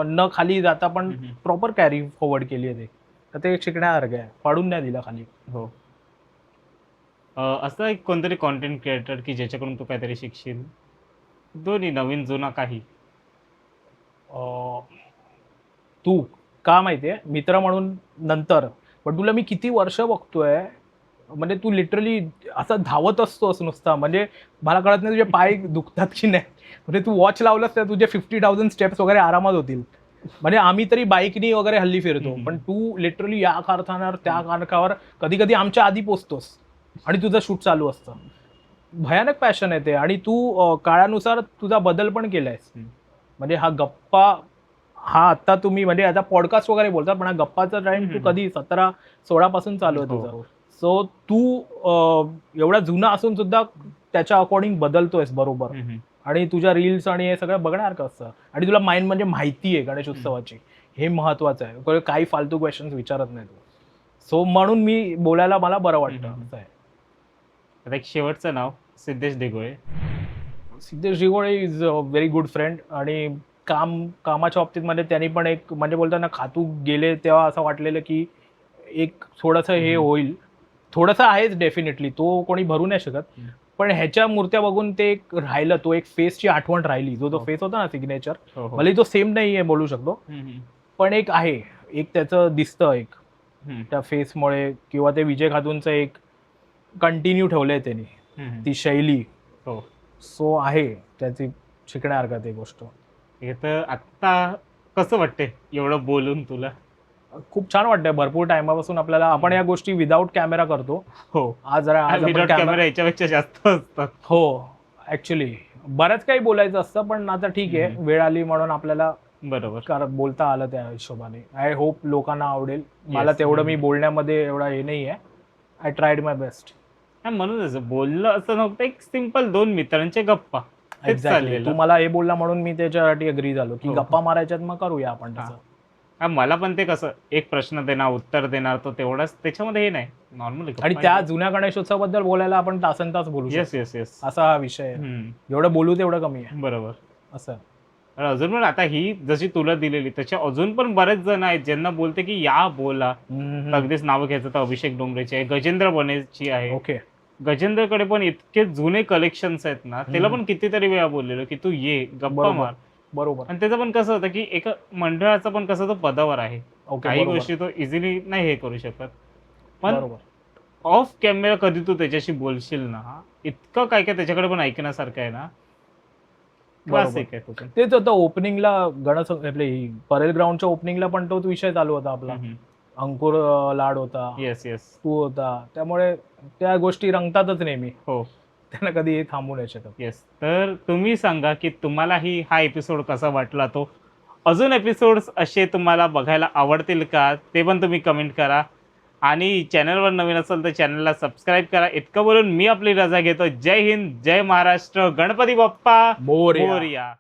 न खाली जाता पण प्रॉपर कॅरी फॉरवर्ड केली आहे ते. तर ते शिकण्यासारखं आहे, पडून नाही दिला खाली. हो. असं एक कोणतरी कॉन्टेंट क्रिएटर की ज्याच्याकडून तू काहीतरी शिकशील? दोन्ही नवीन जुना काही. अं, तू का माहितीये मित्र म्हणून नंतर, पण तुला मी किती वर्ष बघतोय, म्हणजे तू लिटरली असा धावत असतोस नुसता, म्हणजे मला कळत नाही तुझे पाय दुखतात की नाही. म्हणजे तू वॉच लावलंस तर तुझे 50,000 स्टेप्स वगैरे आरामात होतील. म्हणजे आम्ही तरी बाईकनी वगैरे हल्ली फिरतो, हम्म. पण तू लिटरली या कारखान्यावर त्या कारखान्यावर कधी कधी आमच्या आधी पोचतोस आणि तुझं शूट चालू असतं. भयानक पॅशन आहे ते. आणि तू काळानुसार तुझा बदल पण केलायस. हम्म. म्हणजे हा गप्पा, हा आता तुम्ही म्हणजे आता पॉडकास्ट वगैरे बोलतात, पण हा गप्पाचा टाइम तू हम्म. कधी 17-16 पासून चालू आहे हो, तुझं. हो. सो तू एवढा जुना असून सुद्धा त्याच्या अकॉर्डिंग बदलतोयस बरोबर. हम्म. आणि तुझ्या रील्स आणि हे सगळं बघण्यासारखं असतं. आणि तुला माइंड म्हणजे माहिती आहे गणेश उत्सवाची, हे महत्वाचं आहे. काही फालतू क्वेश्चन्स विचारत नाही तू. सो म्हणून मी बोलायला मला बरं वाटतं. असं आहे. आता एक शेवटचं नाव Siddhesh Dighole. Siddhesh Dighole is a very good friend. आणि कामाच्या बाबतीत म्हणजे त्यांनी पण एक म्हणजे बोलताना खातू गेले तेव्हा असं वाटलेलं की एक थोडंसं हे होईल. थोडंसं आहेच डेफिनेटली, तो कोणी भरू नाही शकत. पण ह्याच्या मूर्त्या बघून ते एक राहिलं, तो एक फेसची आठवण राहिली. जो हो. फेस होता ना सिग्नेचर, हो, हो. भले तो सेम नाही आहे बोलू शकतो, पण एक आहे, एक त्याचं दिसतं एक त्या फेसमुळे, किंवा ते विजय खातूंचं एक कंटिन्यू ठेवलंय त्यांनी ती शैली. हो. सो आहे त्याची शिकण्यासारखं ते गोष्ट. हे तर आत्ता कसं वाटतंय एवढं बोलून तुला? खूप छान वाटतंय. भरपूर टायमापासून आपल्याला, आपण या गोष्टी विदाऊट कॅमेरा करतो. हो. आज आपण विदाउट कॅमेरा याच्यापेक्षा जास्त असतात. हो, ऍक्च्युली बरंच काही बोलायचं असतं, पण आता ठीक आहे, वेळ आली म्हणून आपल्याला बरोबर. बोलता आलं त्या हिशोबाने. आय होप लोकांना आवडेल. मला तेवढं मी बोलण्यामध्ये एवढा हे नाही आहे. I tried my best. म्हणूनच बोललं असं नव्हतं, एक सिंपल दोन मित्रांचे गप्पा. तेच एक्झॅक्टली. चाललेलं. तू मला हे बोलला म्हणून मी त्याच्यासाठी अग्री झालो की हो. गप्पा मारायच्यात, मग करूया आपण तसं. मला पण ते कसं एक प्रश्न देणार उत्तर देणार, तो तेवढाच, त्याच्यामध्ये हे नाही नॉर्मली. आणि त्या जुन्या गणेशोत्सवाबद्दल बोलायला आपण तासन तास बोलू येस शकतो. Yes yes. असा हा विषय आहे. जेवढं बोलू तेवढं कमी आहे. बरोबर. असं. तर अजून पण आता ही जशी तुला दिलेली, त्याच्या अजून पण बरेच जण आहेत ज्यांना बोलते की या बोला. अगदीच नावं घ्यायचं तर अभिषेक डोंगरेची आहे, गजेंद्र बनेची आहे. ओके. गजेंद्रकडे पण इतके जुने कलेक्शन्स आहेत ना, त्याला पण कितीतरी वेळा बोललेलो की तू ये गप्पा मार. बरोबर. आणि त्याचं पण कसं होतं की एका मंडळाचं पण कसं तो पदावर आहे. काही गोष्टी तो इझिली नाही हे करू शकत. पण ऑफ कॅमेरा कधी तू त्याच्याशी बोलशील ना, इतकं काय काय त्याच्याकडे पण ऐकण्यासारखं आहे ना. क्लासिक आहे तो पण. तेच होतं ओपनिंगला, आपले परेल ग्राउंडच्या ओपनिंगला पण तोच विषय चालू होता आपला. अंकुर लाड होता, येस येस. तू होता, त्यामुळे त्या गोष्टी रंगतातच नेहमी. हो. त्यांना कधी थांबू नाही शकत. येस. तर तुम्ही सांगा की तुम्हालाही हा एपिसोड कसा वाटला. तो अजून एपिसोड्स असे तुम्हाला बघायला आवडतील का, ते पण तुम्ही कमेंट करा. आणि चॅनलवर नवीन असेल तर चॅनलला सबस्क्राईब करा. इतकं बोलून मी आपली रजा घेतो. जय हिंद, जय महाराष्ट्र, गणपती बाप्पा मोरया. मोरया.